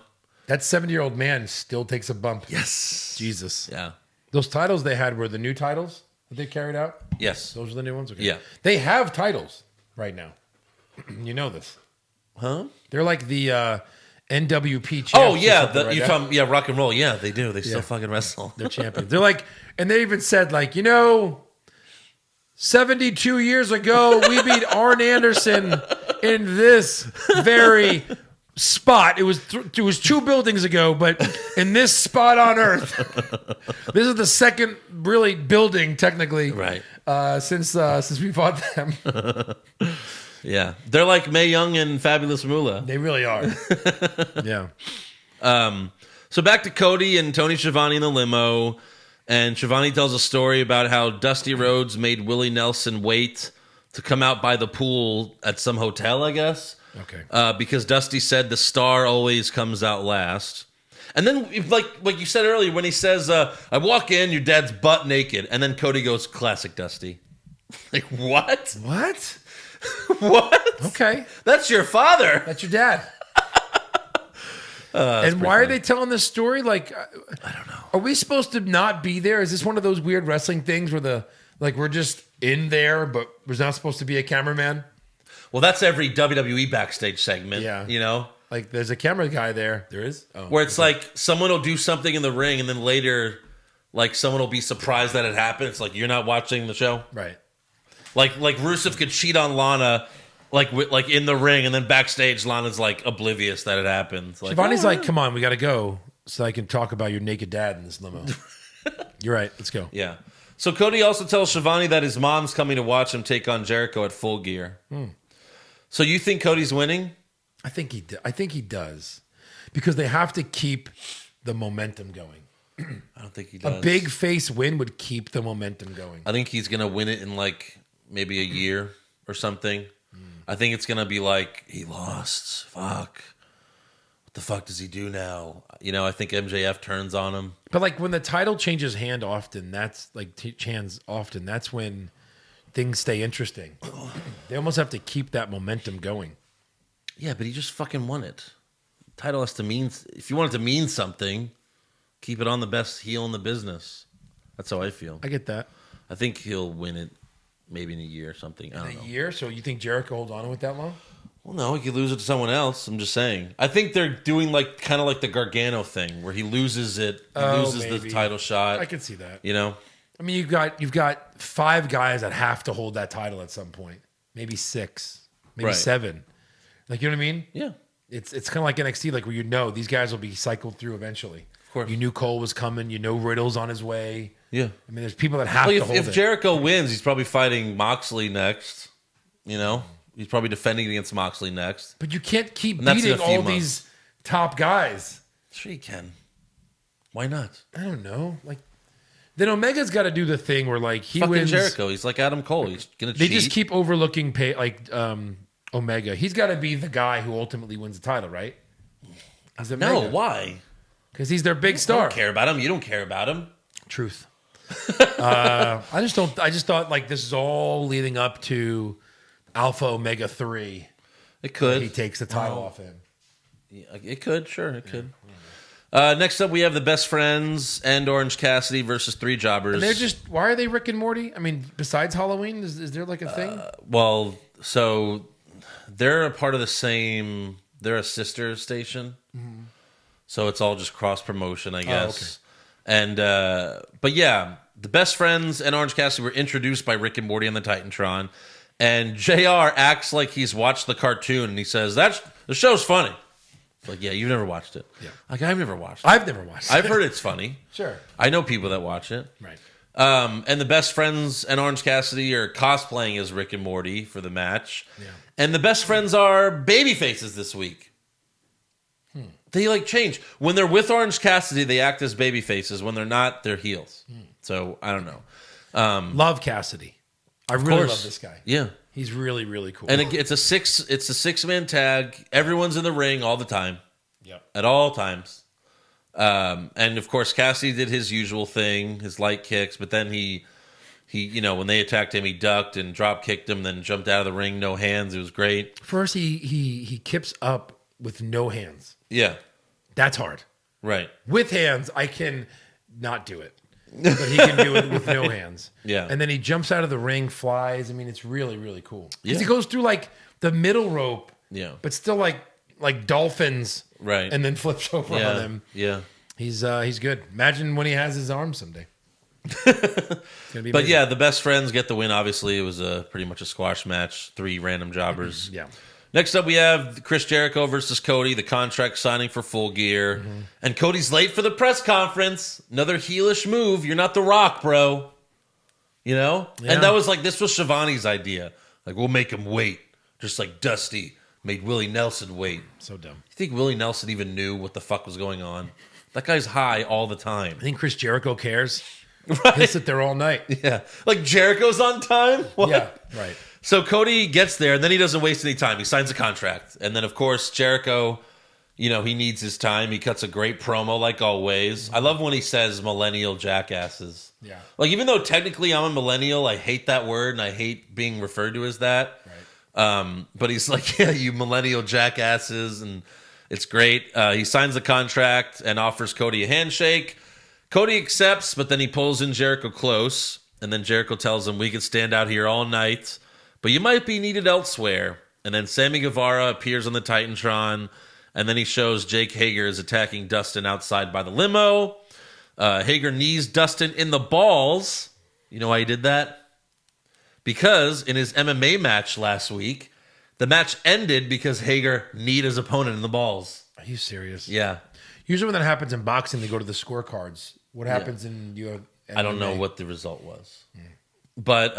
That 70-year-old man still takes a bump. Yes. Jesus. Yeah. Those titles they had were the new titles that they carried out. Yes. Those are the new ones. Okay. Yeah. They have titles right now. You know this. Huh? They're like the NWP champs. Oh, or yeah. something right You're now. talking, Rock and Roll. Yeah, they do. They still Yeah. fucking wrestle. They're champions. They're like, and they even said, like, 72 years ago, we beat Arn Anderson in this very spot. It was 2 buildings ago, but in this spot on Earth, this is the second really building technically, Right. Since we fought them. Yeah. They're like Mae Young and Fabulous Moolah. They really are. Yeah. So back to Cody and Tony Schiavone in the limo. And Schiavone tells a story about how Dusty Rhodes made Willie Nelson wait to come out by the pool at some hotel, I guess. Okay. Because Dusty said the star always comes out last. And then, like you said earlier, when he says, I walk in, your dad's butt naked. And then Cody goes, classic Dusty. Like, what? What? What? Okay. That's your father. That's your dad. And why are they telling this story? Like, I don't know. Are we supposed to not be there? Is this one of those weird wrestling things where we're just in there, but there's not supposed to be a cameraman? Well, that's every WWE backstage segment. Yeah. You know? Like, there's a camera guy there. There is? Oh. Where it's like someone will do something in the ring, and then later, like, someone will be surprised that it happened. It's like, you're not watching the show? Right. Like Rusev could cheat on Lana, like in the ring, and then backstage, Lana's like oblivious that it happened. Like, Shivani's like, come on, we got to go so I can talk about your naked dad in this limo. You're right. Let's go. yeah. So Cody also tells Shivani that his mom's coming to watch him take on Jericho at Full Gear. So you think Cody's winning? I think he does because they have to keep the momentum going. I don't think he does. A big face win would keep the momentum going. I think he's gonna win it in like maybe a year or something. I think it's gonna be like he lost. Fuck. What the fuck does he do now? You know, I think MJF turns on him. But like when the title changes hand often, that's like hands often. That's when things stay interesting. They almost have to keep that momentum going. Yeah, but he just fucking won it. Title has to mean. If you want it to mean something, keep it on the best heel in the business. That's how I feel. I get that. I think he'll win it maybe in a year or something. I don't know. A year? So you think Jericho hold on to it that long? Well, no, he could lose it to someone else. I'm just saying. I think they're doing like kind of like the Gargano thing, where he loses it, loses the maybe. title shot. I can see that. You know, I mean, you've got 5 guys that have to hold that title at some point. Maybe 6, maybe Right. 7. Like, you know what I mean? yeah, It's kind of like NXT, like where you know these guys will be cycled through eventually. Of course. You knew Cole was coming. You know Riddle's on his way. yeah. I mean, there's people that have Like to hold if it. Jericho wins, he's probably fighting Moxley next. You know, he's probably defending against Moxley next. But you can't keep And that's in beating a few all months. these top guys. Sure, you can. Why not? I don't know. Like, then Omega's got to do the thing where like he Fucking wins. Jericho. He's like Adam Cole. He's gonna They cheat. just keep overlooking Omega. He's got to be the guy who ultimately wins the title, right? He's No, why? because he's their big I star. don't care about him. You don't care about him. Truth. I just don't. I just thought like this is all leading up to Alpha Omega 3. It could. He takes the title off him. Yeah, it could. Sure, it could. Next up, we have the Best Friends and Orange Cassidy versus Three Jobbers. And they're just. Why are they Rick and Morty? I mean, besides Halloween, is there like a thing? Well, so they're a part of the same. They're a sister station, so it's all just cross promotion, I guess. And but yeah, the Best Friends and Orange Cassidy were introduced by Rick and Morty on the Titantron, and JR acts like he's watched the cartoon, and he says the show's funny. It's like, yeah, you've never watched it. Yeah. Like I've never watched it. I've never watched. I've heard it's funny. Sure. I know people that watch it. Right. And the Best Friends and Orange Cassidy are cosplaying as Rick and Morty for the match. Yeah. And the Best Friends are baby faces this week. They like change. When they're with Orange Cassidy, they act as baby faces. When they're not, they're heels. So I don't know. Love Cassidy. I really course. love this guy. Yeah. He's really, really cool. And it's a 6-man tag. Everyone's in the ring all the time. Yep. At all times. And of course, Cassidy did his usual thing, his light kicks, but then he when they attacked him, he ducked and drop kicked him, then jumped out of the ring, no hands. It was great. First, he kips up with no hands. Yeah. That's hard. Right. With hands, I can not do it. But he can do it with no hands. Yeah. And then he jumps out of the ring, flies. I mean, it's really, really cool. Because Yeah. he goes through like the middle rope, Yeah. but still like dolphins. Right. And then flips over on Yeah. them. Yeah. He's good. Imagine when he has his arm someday. It's gonna be But amazing. yeah, the Best Friends get the win. Obviously, it was pretty much a squash match. 3 random jobbers. Yeah. Next up, we have Chris Jericho versus Cody, the contract signing for Full Gear. And Cody's late for the press conference. Another heelish move. You're not The Rock, bro. You know? Yeah. And this was Shivani's idea. Like, we'll make him wait. Just like Dusty made Willie Nelson wait. So dumb. You think Willie Nelson even knew what the fuck was going on? That guy's high all the time. I think Chris Jericho cares. Right. He'll sit there all night. Yeah. Like Jericho's on time? What? Yeah. Right. So Cody gets there, and then he doesn't waste any time. He signs a contract. And then, of course, Jericho, he needs his time. He cuts a great promo, like always. I love when he says millennial jackasses. Yeah. Like, even though technically I'm a millennial, I hate that word, and I hate being referred to as that. Right. But he's like, yeah, you millennial jackasses, and it's great. He signs the contract and offers Cody a handshake. Cody accepts, but then he pulls in Jericho close, and then Jericho tells him, we could stand out here all night, but you might be needed elsewhere. And then Sammy Guevara appears on the Titantron, and then he shows Jake Hager is attacking Dustin outside by the limo. Hager knees Dustin in the balls. You know why he did that? Because in his MMA match last week, the match ended because Hager kneed his opponent in the balls. Are you serious? Yeah. Usually when that happens in boxing, they go to the scorecards. What happens in UFC? I don't know what the result was. But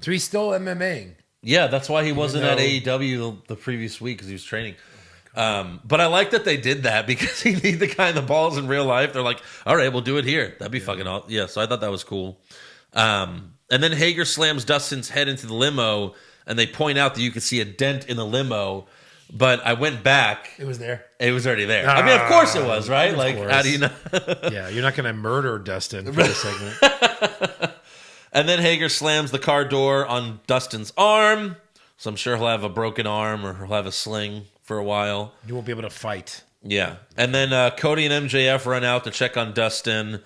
So he's still MMAing. yeah, that's why he wasn't at though- AEW the previous week, because he was training. But I like that they did that because he need the guy in the balls in real life. They're like, all right, we'll do it here. That'd be fucking awesome. Yeah, so I thought that was cool. And then Hager slams Dustin's head into the limo, and they point out that you could see a dent in the limo. But I went back. It was there. It was already there. I mean, of course it was, right? Of Like, course. how do you know? Yeah, you're not going to murder Dustin for this segment. And then Hager slams the car door on Dustin's arm. So I'm sure he'll have a broken arm or he'll have a sling for a while. You won't be able to fight. Yeah. And then Cody and MJF run out to check on Dustin.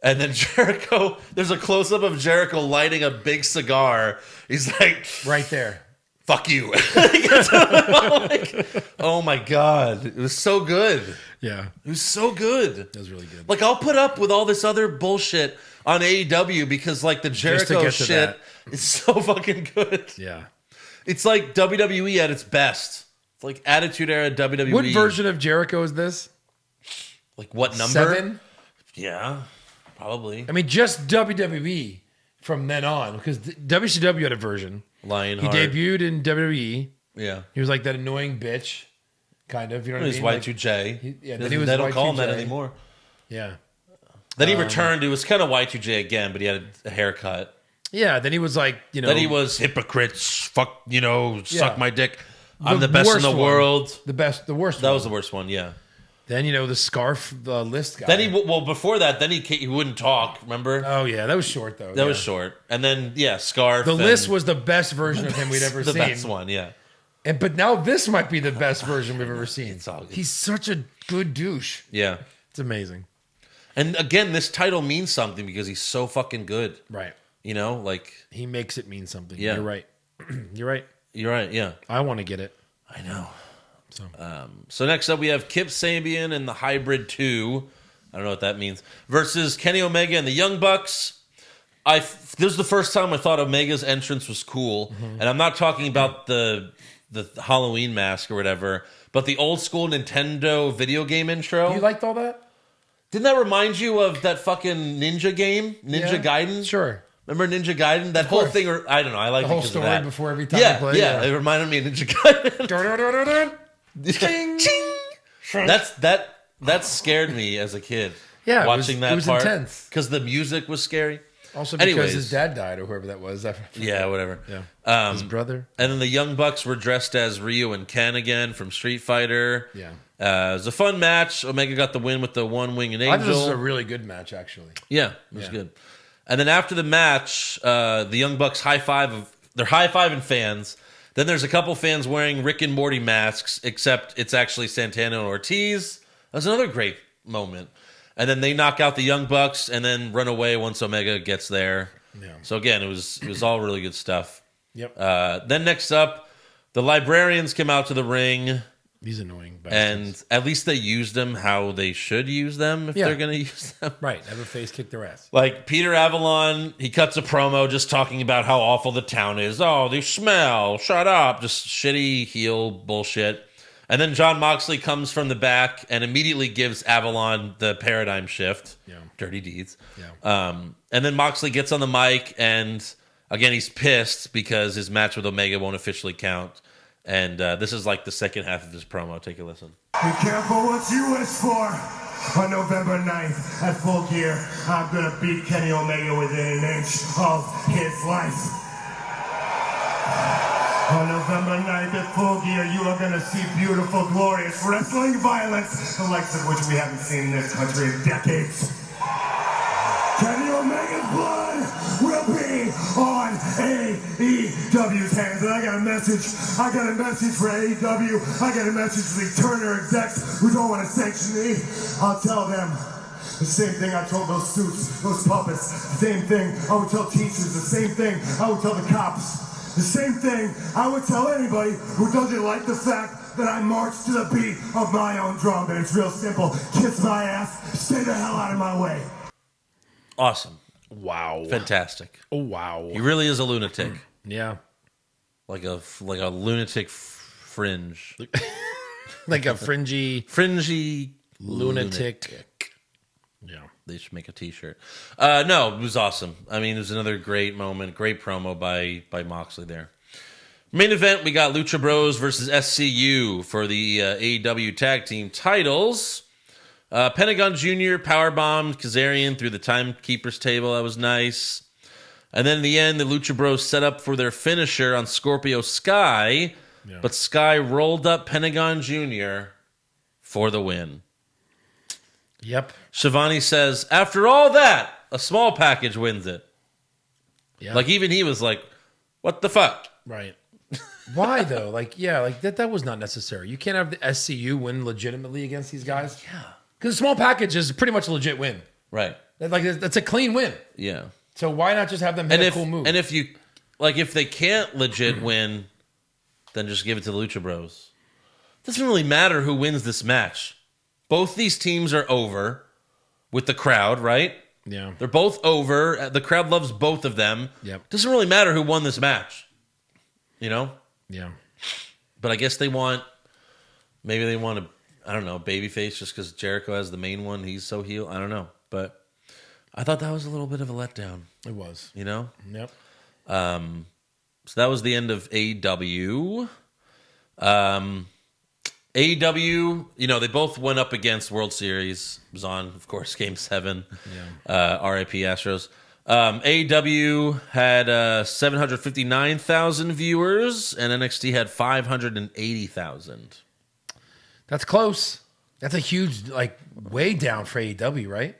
And then Jericho, there's a close-up of Jericho lighting a big cigar. He's like, Right there. fuck you. Like, oh my God. It was so good. Yeah, It was so good. that was really good. Like, I'll put up with all this other bullshit on AEW because, like, the Jericho get to shit that. is so fucking good. Yeah. It's like WWE at its best. It's like Attitude Era WWE. What version of Jericho is this? Like, what number? 7? Yeah, probably. I mean, just WWE from then on, because WCW had a version. Lionheart. He debuted in WWE. Yeah. He was like that annoying bitch, kind of. You know what I He's mean? Like, Y2J. then he was They don't call him that Y2J. anymore. yeah. Then he returned. It was kind of Y2J again, but he had a haircut. Yeah, then he was like, Then he was hypocrites. Fuck, suck Yeah. my dick. I'm the best in worst the one. world. the worst That one. was the worst one, yeah. Then, the scarf, the list guy. Then before that, then he wouldn't talk, remember? Oh, yeah, that was short, though. That was short. And then, yeah, Scarf. The and list was the best version of him we'd ever the seen. best one, yeah. But now this might be the best version we've ever seen. It's all good. He's such a good douche. Yeah. It's amazing. And again, this title means something because he's so fucking good. Right. Like, He makes it mean something. Yeah. You're right. You're right. you're right, yeah. I want to get it. I know. So So next up, we have Kip Sabian and the Hybrid 2. I don't know what that means. Versus Kenny Omega and the Young Bucks. This was the first time I thought Omega's entrance was cool. Mm-hmm. And I'm not talking about the Halloween mask or whatever, but the old school Nintendo video game intro. you liked all that? Didn't that remind you of that fucking Ninja game? Ninja Gaiden? Sure. Remember Ninja Gaiden? That whole course. thing, I don't know. I like The whole because of story that. before every time yeah, you play, Yeah, yeah. it reminded me of Ninja Gaiden. Ching. Ching. That scared me as a kid. Yeah, watching that it was part intense. because the music was scary. Also because Anyways. his dad died or whoever that was. Yeah, whatever. Yeah. His brother. And then the Young Bucks were dressed as Ryu and Ken again from Street Fighter. Yeah. It was a fun match. Omega got the win with the one winged angel. I thought this was a really good match, actually. Yeah, it was Yeah. good. And then after the match, the Young Bucks they're high-fiving fans. Then there's a couple fans wearing Rick and Morty masks, except it's actually Santana and Ortiz. That was another great moment. And then they knock out the Young Bucks and then run away once Omega gets there. Yeah. So again, it was all really good stuff. Yep. Then next up, the Librarians came out to the ring. These annoying bastards. And at least they used them how they should use them if Yeah. they're going to use them. Right. Have a face kick their ass. Like Peter Avalon, he cuts a promo just talking about how awful the town is. Oh, they smell. Shut up. Just shitty heel bullshit. And then John Moxley comes from the back and immediately gives Avalon the paradigm shift. Yeah. Dirty deeds. Yeah. And then Moxley gets on the mic and again, he's pissed because his match with Omega won't officially count. And this is like the second half of his promo. Take a listen. Be careful what you wish for. On November 9th, at Full Gear, I'm gonna beat Kenny Omega within an inch of his life. On November 9th at Full Gear, you are going to see beautiful, glorious wrestling violence, the likes of which we haven't seen in this country in decades. Kenny Omega's blood will be on AEW's hands. And I got a message for AEW. I got a message for the Turner execs who don't want to sanction me. I'll tell them the same thing I told those suits, those puppets. The same thing I would tell teachers. The same thing I would tell the cops. The same thing I would tell anybody who doesn't like the fact that I march to the beat of my own drum. And it's real simple. Kiss my ass. Stay the hell out of my way. Awesome. Wow. Fantastic. Oh, wow. He really is a lunatic. Yeah. Like a lunatic fringe. Like a Fringy lunatic. Yeah. They should make a t-shirt. No, it was awesome. I mean, it was another great moment, great promo by Moxley there. Main event, we got Lucha Bros versus SCU for the AEW Tag Team titles. Pentagon Jr. powerbombed Kazarian through the timekeeper's table. That was nice. And then in the end, the Lucha Bros set up for their finisher on Scorpio Sky, but Sky rolled up Pentagon Jr. for the win. Yep. Shivani says, after all that, a small package wins it. Yeah. Like, even he was like, what the fuck? Right. Why, though? Like, yeah, like that was not necessary. You can't have the SCU win legitimately against these guys. Yeah. Because a small package is pretty much a legit win. Right. Like, that's a clean win. Yeah. So why not just have them hit a cool move? And if you, like, if they can't legit win, then just give it to the Lucha Bros. It doesn't really matter who wins this match. Both these teams are over with the crowd, right? Yeah. They're both over. The crowd loves both of them. Yep. Doesn't really matter who won this match. You know? Yeah. But I guess maybe they want I don't know, babyface just because Jericho has the main one. He's so heel. I don't know. But I thought that was a little bit of a letdown. It was. You know? Yep. So that was the end of AEW. AEW, they both went up against World Series. It was on, of course, Game 7. Yeah. RIP Astros. AEW had 759,000 viewers, and NXT had 580,000. That's close. That's a huge, like, way down for AEW, right?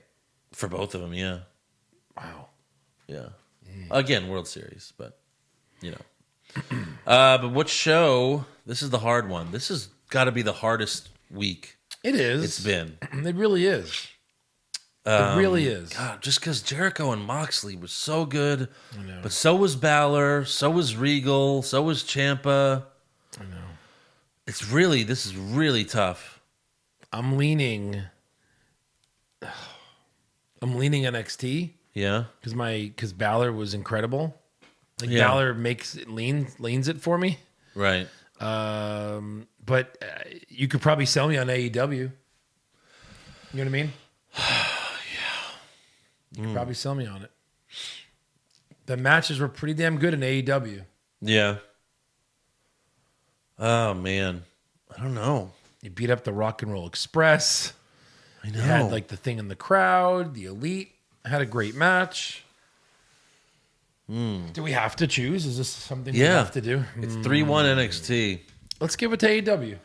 For both of them, yeah. Wow. Yeah. Again, World Series, but, but what show? This is the hard one. This has got to be the hardest week It is. it's been. It really is. It really is. God, just because Jericho and Moxley was so good, I know. but so was Balor, so was Regal, so was Ciampa. I know. This is really tough. I'm leaning NXT Yeah. because Balor was incredible. Like Yeah. Balor leans it for me. Right. But you could probably sell me on AEW. You know what I mean? You could probably sell me on it. The matches were pretty damn good in AEW. Yeah. Oh, man. I don't know. You beat up the Rock and Roll Express. I know. You had like the Thing in the Crowd, the Elite. Had a great match. Do we have to choose? Is this something we have to do? It's 3-1 NXT. Let's give it to AEW. I'm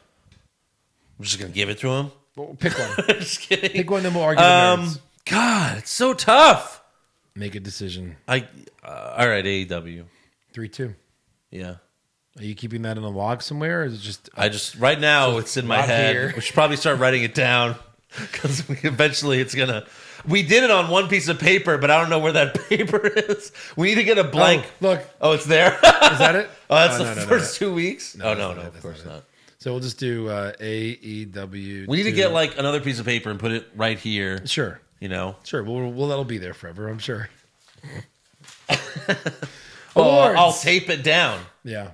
just going to give it to him. Well, pick one. Just kidding. Pick one, then we'll argue the merits. God, it's so tough. Make a decision. All right, AEW. 3-2. Yeah. Are you keeping that in a log somewhere? Or is it just Right now it's in my not head. here. We should probably start writing it down because eventually it's going to. We did it on one piece of paper, but I don't know where that paper is. We need to get a blank. Oh, look. Oh, it's there. Is that it? Oh, that's no, the no, first 2 weeks? No, no, that's of course not. So we'll just do AEW. We need to get like another piece of paper and put it right here. Sure. Sure. Well, that'll be there forever, I'm sure. Well, Awards. I'll tape it down. Yeah.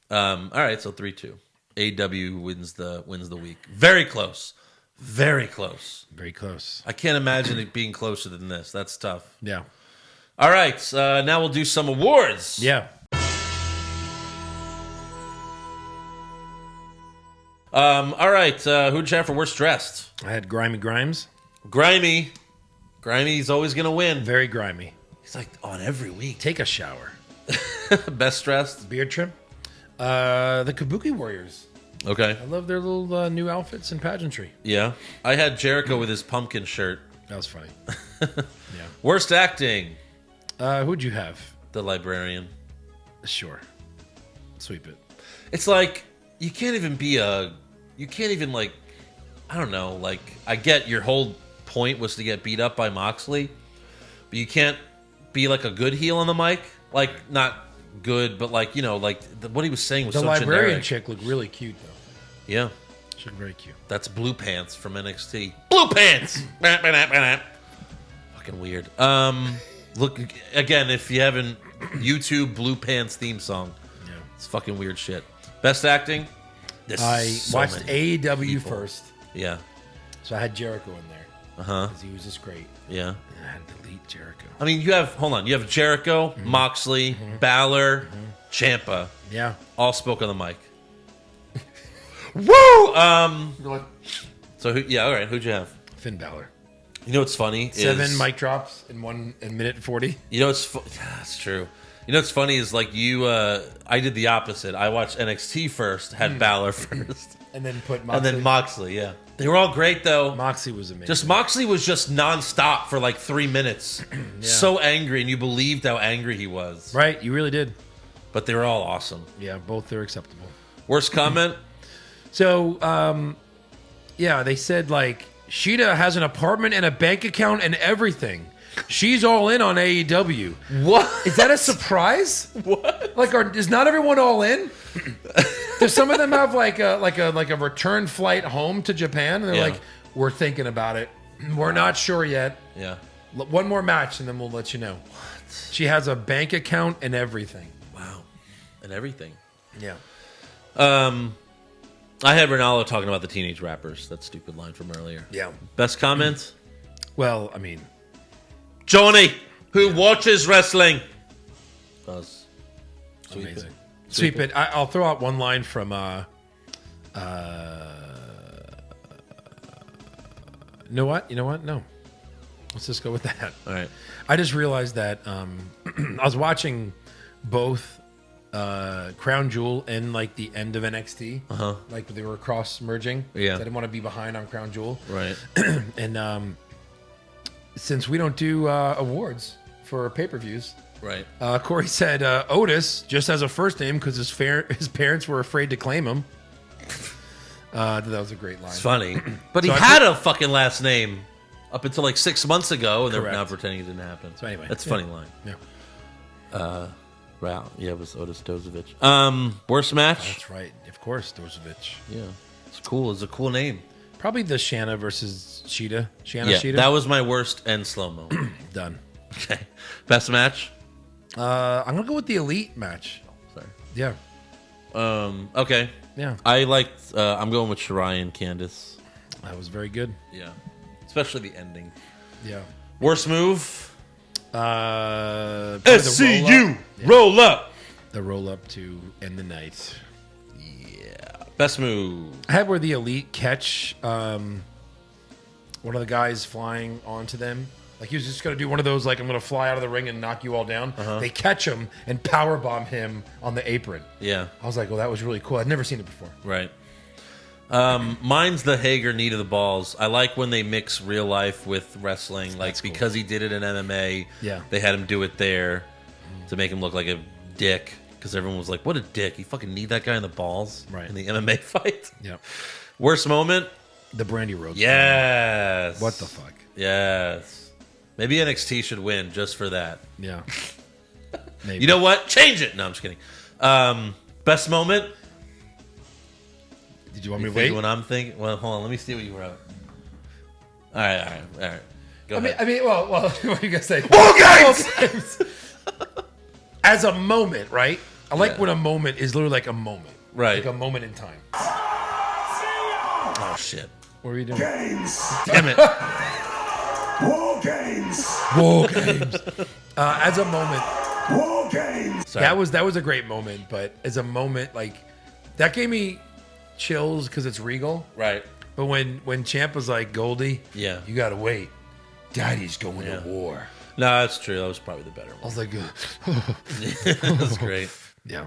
All right, so 3-2. AEW wins the week. Very close. Very close. Very close. I can't imagine it being closer than this. That's tough. Yeah. All right, now we'll do some awards. Yeah. All right, who'd you have for worst dressed? I had Grimy Grimes. Grimy. Grimy's always going to win. Very grimy. He's like on every week. Take a shower. Best dressed? Beard trim. The Kabuki Warriors. Okay. I love their little new outfits and pageantry. Yeah. I had Jericho with his pumpkin shirt. That was funny. Worst acting. Who'd you have? The Librarian. Sure. Sweep it. It's like you can't even like, I don't know, like I get your whole point was to get beat up by Moxley, but you can't be like a good heel on the mic, like not good, but like, you know, like what he was saying was The so Librarian generic. chick looked really cute though. Yeah, She looked very cute. that's Blue Pants from NXT. Blue Pants. Fucking weird. Look again if you haven't YouTube Blue Pants theme song. Yeah. It's fucking weird shit. Best acting. This I is so watched many AEW people. first, Yeah. so I had Jericho in there because he was just great. Yeah. And I had to delete Jericho. I mean, you have Jericho, Moxley, Balor, Ciampa, Yeah. all spoke on the mic. Woo! So all right, who'd you have? Finn Balor. You know what's funny? 7 mic drops in 1 minute 40. You know what's that's true. You know what's funny is like I did the opposite. I watched NXT first, had Balor first, And then put Moxley. and then Moxley. Yeah, they were all great though. Moxley was amazing. Just Moxley was just nonstop for like 3 minutes, so angry, and you believed how angry he was. right, you really did. But they were all awesome. Yeah, both are acceptable. Worst comment? So, yeah, they said like Sheeta has an apartment and a bank account and everything. She's all in on AEW. What? Is that a surprise? What? Like, is not everyone all in? Does some of them have like a return flight home to Japan? And they're Yeah. like, we're thinking about it. We're not sure yet. Yeah. One more match and then we'll let you know. What? She has a bank account and everything. Wow. And everything. Yeah. I had Ronaldo talking about the teenage rappers. That stupid line from earlier. Yeah. Best comment? Well, I mean, Johnny, who watches wrestling. Does. amazing. Sweep it. I'll throw out one line from you know what? No. Let's just go with that. All right. I just realized that I was watching both Crown Jewel and like the end of NXT. Like they were cross merging. Yeah. I didn't want to be behind on Crown Jewel. Right. And since we don't do awards for pay-per-views, Right. Corey said Otis just has a first name because his parents were afraid to claim him. That was a great line. It's funny. But he So I had a fucking last name up until like 6 months ago, and they're Correct. now pretending it didn't happen. So anyway, That's a yeah. funny line. Yeah, Wow. Yeah, it was Otis Dozovich. Worst match? that's right. Of course, Dozovich. Yeah. It's cool. It's a cool name. Probably the Shanna versus Sheeta. Shanna Yeah, Sheeta. that was my worst and slow-mo. done. Okay. Best match? I'm gonna go with the Elite match. Sorry. Yeah, Okay. yeah, I liked, I'm going with Shirai and Candice. that was very good. Yeah. Especially the ending. Yeah. Worst move? Probably the roll-up. Roll up. The roll up to end the night. Best move? I had where the Elite catch one of the guys flying onto them. Like he was just gonna do one of those, like I'm gonna fly out of the ring and knock you all down. They catch him and powerbomb him on the apron. Yeah. I was like, well, that was really cool. I'd never seen it before. Right. Mine's the Hager knee to the balls. I like when they mix real life with wrestling. Like, That's cool. because he did it in MMA, Yeah. they had him do it there to make him look like a dick. Because everyone was like, what a dick. You fucking need that guy in the balls Right. in the MMA fight. Yeah. Worst moment? The Brandy Rhodes. Yes. What the fuck? Yes. Maybe NXT should win just for that. Yeah. Maybe. You know what? Change it. No, I'm just kidding. Best moment? Did you want me You to think wait? when I'm thinking? Well, hold on. Let me see what you wrote. All right. Go ahead. I mean, well, what are you gonna say? War games! War games! As a moment, right? I like Yeah. when a moment is literally like a moment, Right. Like a moment in time. Oh, shit. What are you doing? Games. Damn it. War games. War games. As a moment, War games. Sorry. that was a great moment. But as a moment, like that gave me chills because it's Regal. Right. But when Champ was like, Goldie, Yeah. you gotta wait. Daddy's going Yeah. to war. No, that's true. That was probably the better I one. was like, That's great. yeah.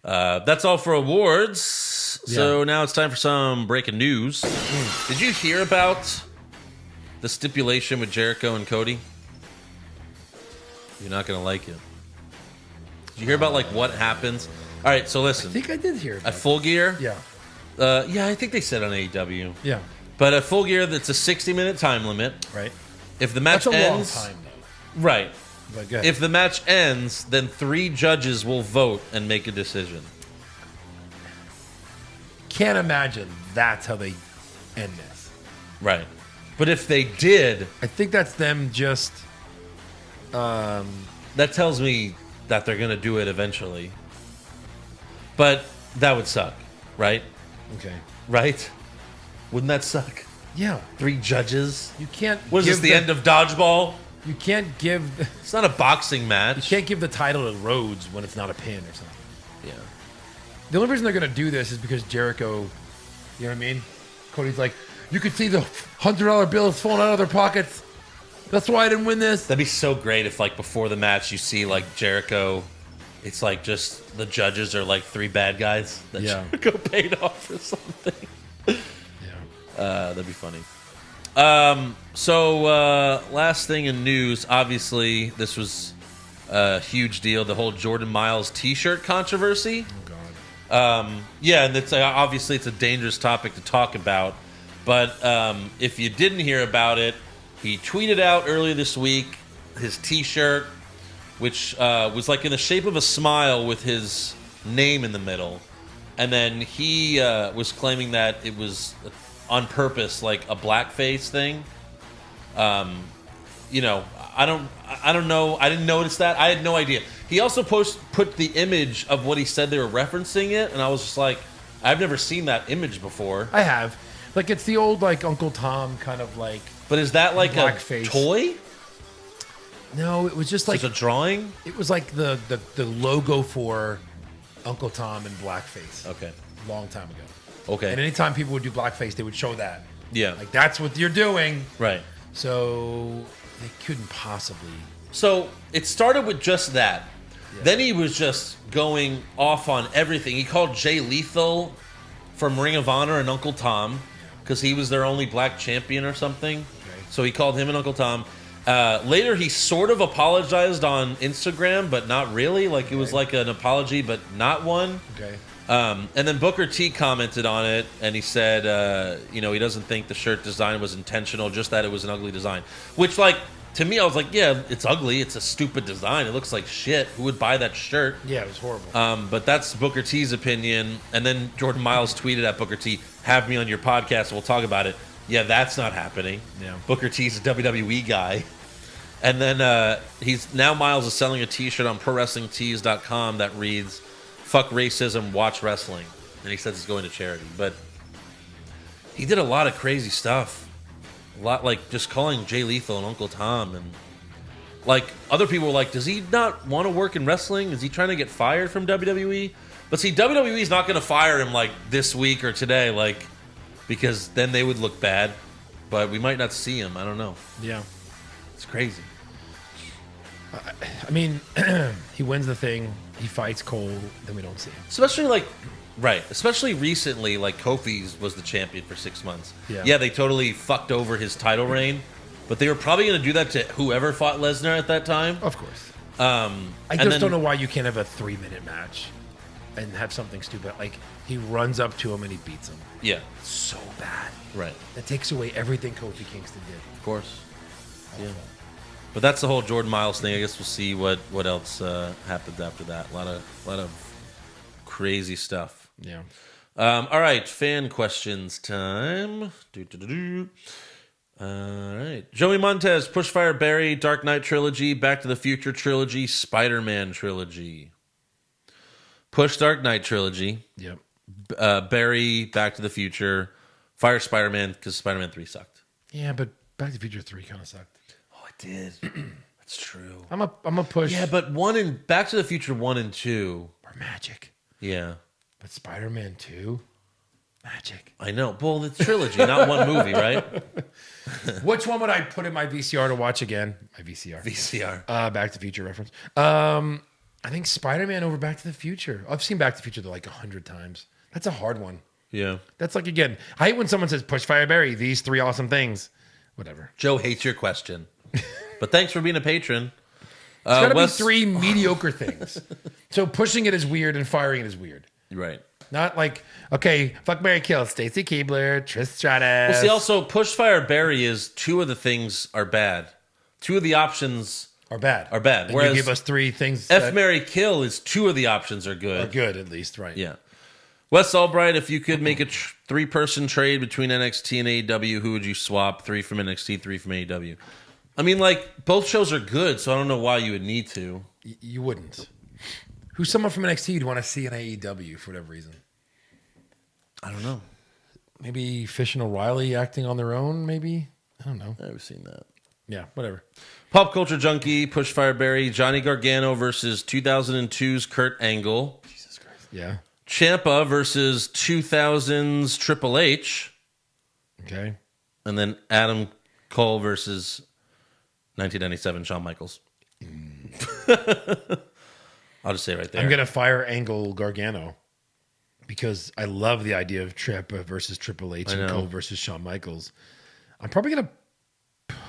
That's all for awards. So now it's time for some breaking news. Did you hear about the stipulation with Jericho and Cody? You're not going to like it. Did you hear about like what happens? All right, so listen. I think I did hear about At Full Gear? Yeah. Yeah, I think they said on AEW. Yeah. But at Full Gear, that's a 60-minute time limit. Right. If the match That's a long ends, time, though. right? But go ahead. If the match ends, then 3 judges will vote and make a decision. Can't imagine that's how they end this. Right. But if they did, I think that's them just. that tells me that they're going to do it eventually. But that would suck, right? Okay. Right? Wouldn't that suck? Yeah. 3 judges? You can't. What is give this, the end of Dodgeball? You can't give. It's not a boxing match. You can't give the title to Rhodes when it's not a pin or something. Yeah. The only reason they're going to do this is because Jericho, you know what I mean? Cody's like, you could see the $100 bills falling out of their pockets. That's why I didn't win this. That'd be so great if, like, before the match, you see, like, Jericho. It's like just the judges are like 3 bad guys that Jericho paid off or something. Yeah. That'd be funny. So last thing in news, obviously, this was a huge deal. The whole Jordan Miles T-shirt controversy. Oh God. Yeah, and it's obviously it's a dangerous topic to talk about. But if you didn't hear about it, he tweeted out earlier this week his T-shirt, which was like in the shape of a smile with his name in the middle. And then he was claiming that it was on purpose, like a blackface thing. You know, I don't know. I didn't notice that. I had no idea. He also put the image of what he said they were referencing it, and I was just like, I've never seen that image before. I have. Like, it's the old, like, Uncle Tom kind of, like... But is that like blackface. A toy? No, it was just like... It's a drawing? It was like the logo for Uncle Tom and blackface. Okay. Long time ago. Okay. And anytime people would do blackface, they would show that. Yeah. Like, that's what you're doing. Right. So they couldn't possibly... So it started with just that. Yeah. Then he was just going off on everything. He called Jay Lethal from Ring of Honor and Uncle Tom because he was their only black champion or something. Okay. So So he called him and Uncle Tom. Later, he sort of apologized on Instagram, but not really. Like, it was like an apology, but not one. Okay. And then Booker T commented on it, and he said, he doesn't think the shirt design was intentional, just that it was an ugly design. Which, like, to me, I was like, yeah, it's ugly. It's a stupid design. It looks like shit. Who would buy that shirt? Yeah, it was horrible. But that's Booker T's opinion. And then Jordan Miles tweeted at Booker T, have me on your podcast, we'll talk about it. Yeah, that's not happening. Yeah. Booker T's a WWE guy. And then Miles is selling a t-shirt on ProWrestlingTees.com that reads, fuck racism, watch wrestling. And he says it's going to charity. But he did a lot of crazy stuff. A lot, like, just calling Jay Lethal and Uncle Tom. And, like, other people were like, does he not want to work in wrestling? Is he trying to get fired from WWE? But see, WWE's not going to fire him, like, this week or today, like, because then they would look bad. But we might not see him. I don't know. Yeah. It's crazy. I mean, he wins the thing, he fights Cole, then we don't see him. Especially recently, like Kofi's was the champion for 6 months. Yeah. They totally fucked over his title reign, but they were probably going to do that to whoever fought Lesnar at that time. Of course. I don't know why you can't have a 3-minute match and have something stupid. Like, he runs up to him and he beats him. Yeah. So bad. Right. That takes away everything Kofi Kingston did. Of course. Yeah. But that's the whole Jordan Miles thing. I guess we'll see what else happens after that. A lot of crazy stuff. Yeah. All right, fan questions time. All right. Joey Montez, Pushfire Barry, Dark Knight Trilogy, Back to the Future Trilogy, Spider-Man Trilogy. Push Dark Knight Trilogy. Yep. Barry, Back to the Future, Fire Spider-Man, because Spider-Man 3 sucked. Yeah, but Back to the Future 3 kind of sucked. Oh, it did. That's true. I'm a push. Yeah, but Back to the Future 1 and 2 are magic. Yeah. But Spider-Man 2, magic. I know. Well, the trilogy, not one movie, right? Which one would I put in my VCR to watch again? My VCR. VCR. Back to the Future reference. I think Spider-Man over Back to the Future. I've seen Back to the Future like 100 times. That's a hard one. Yeah. That's like, again, I hate when someone says, push, fire, bury, these 3 awesome things. Whatever. Joe hates your question. But thanks for being a patron. It's got to be 3 mediocre things. So pushing it is weird and firing it is weird. Right. Not like, okay, fuck, marry, kill, Stacy Keibler, Trish Stratus. Well, see, also, push, fire, bury is 2 of the things are bad. 2 of the options are bad. And Whereas you give us 3 things F, marry, kill is 2 of the options are good. Are good, at least, right. Yeah. Wes Albright, if you could make a 3-person trade between NXT and AEW, who would you swap? 3 from NXT, 3 from AEW. I mean, like, both shows are good, so I don't know why you would need to. You wouldn't. Who's someone from NXT you'd want to see in AEW for whatever reason? I don't know. Maybe Fish and O'Reilly acting on their own, maybe? I don't know. I've never seen that. Yeah, whatever. Pop Culture Junkie, Push Fireberry, Johnny Gargano versus 2002's Kurt Angle. Jesus Christ. Yeah. Ciampa versus 2000's Triple H. Okay. And then Adam Cole versus 1997 Shawn Michaels. I'll just say it right there. I'm going to fire Angle Gargano because I love the idea of Ciampa versus Triple H and Cole versus Shawn Michaels. I'm probably going to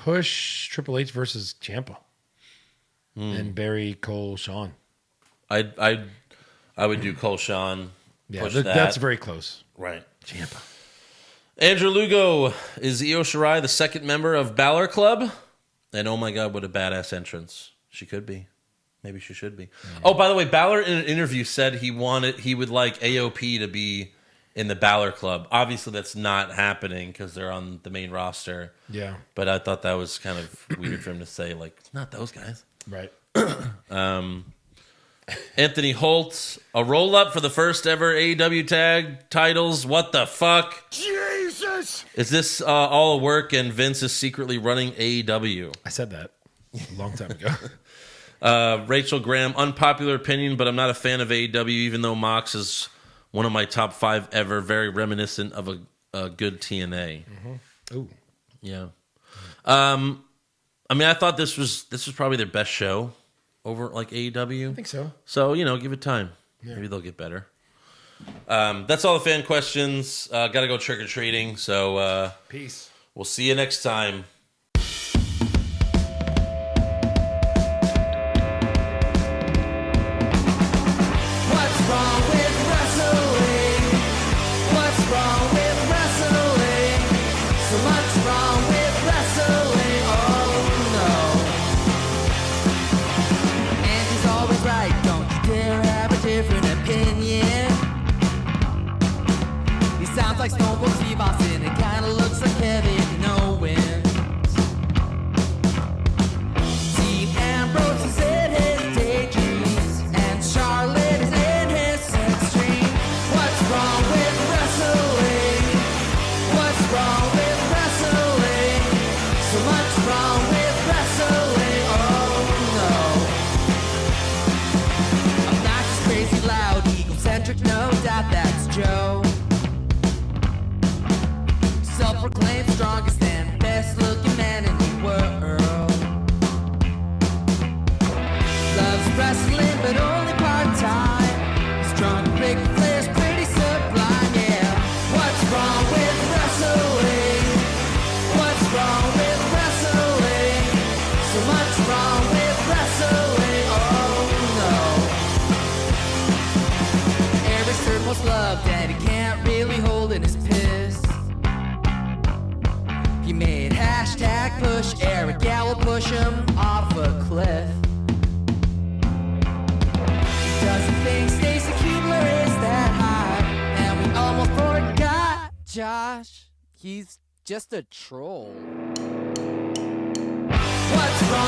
push Triple H versus Ciampa and bury Cole Shawn. I would do Cole Shawn. Yeah, push that. That's very close. Right. Ciampa. Andrew Lugo is Io Shirai, the 2nd member of Balor Club. And oh my God, what a badass entrance. She could be. Maybe she should be. Yeah. Oh, by the way, Balor in an interview said he would like AOP to be in the Balor Club. Obviously, that's not happening because they're on the main roster. Yeah. But I thought that was kind of weird for him to say, like, not those guys. Right. Anthony Holt, a roll-up for the first ever AEW tag titles. What the fuck? Jesus! Is this all a work and Vince is secretly running AEW? I said that a long time ago. Rachel Graham, unpopular opinion, but I'm not a fan of AEW, even though Mox is one of my top 5 ever, very reminiscent of a good TNA. Mm-hmm. Ooh. Yeah. I mean, I thought this was probably their best show over like AEW. I think so. So, give it time. Yeah. Maybe they'll get better. That's all the fan questions. Got to go trick-or-treating. So peace. We'll see you next time. Like Stone Cold Steve Austin, it kinda looks like Kevin Owens. Dean Ambrose is in his daydreams, and Charlotte is in his sex dream. What's wrong with wrestling? What's wrong with wrestling? So much wrong with wrestling, oh no. Obnoxious, crazy, loud, egocentric, no doubt that's Joe. Self-proclaimed strongest and best-looking man in the world. Loves wrestling, but only part-time. Strong, big players, pretty sublime, yeah. What's wrong with wrestling? What's wrong with wrestling? So much wrong with wrestling, oh no. Every served most loved, and he can't really hold in his piss. He made hashtag push Eric Gallo, push him off a cliff. He doesn't think Stacy Keibler is that high, and we almost forgot Josh. He's just a troll. What's wrong?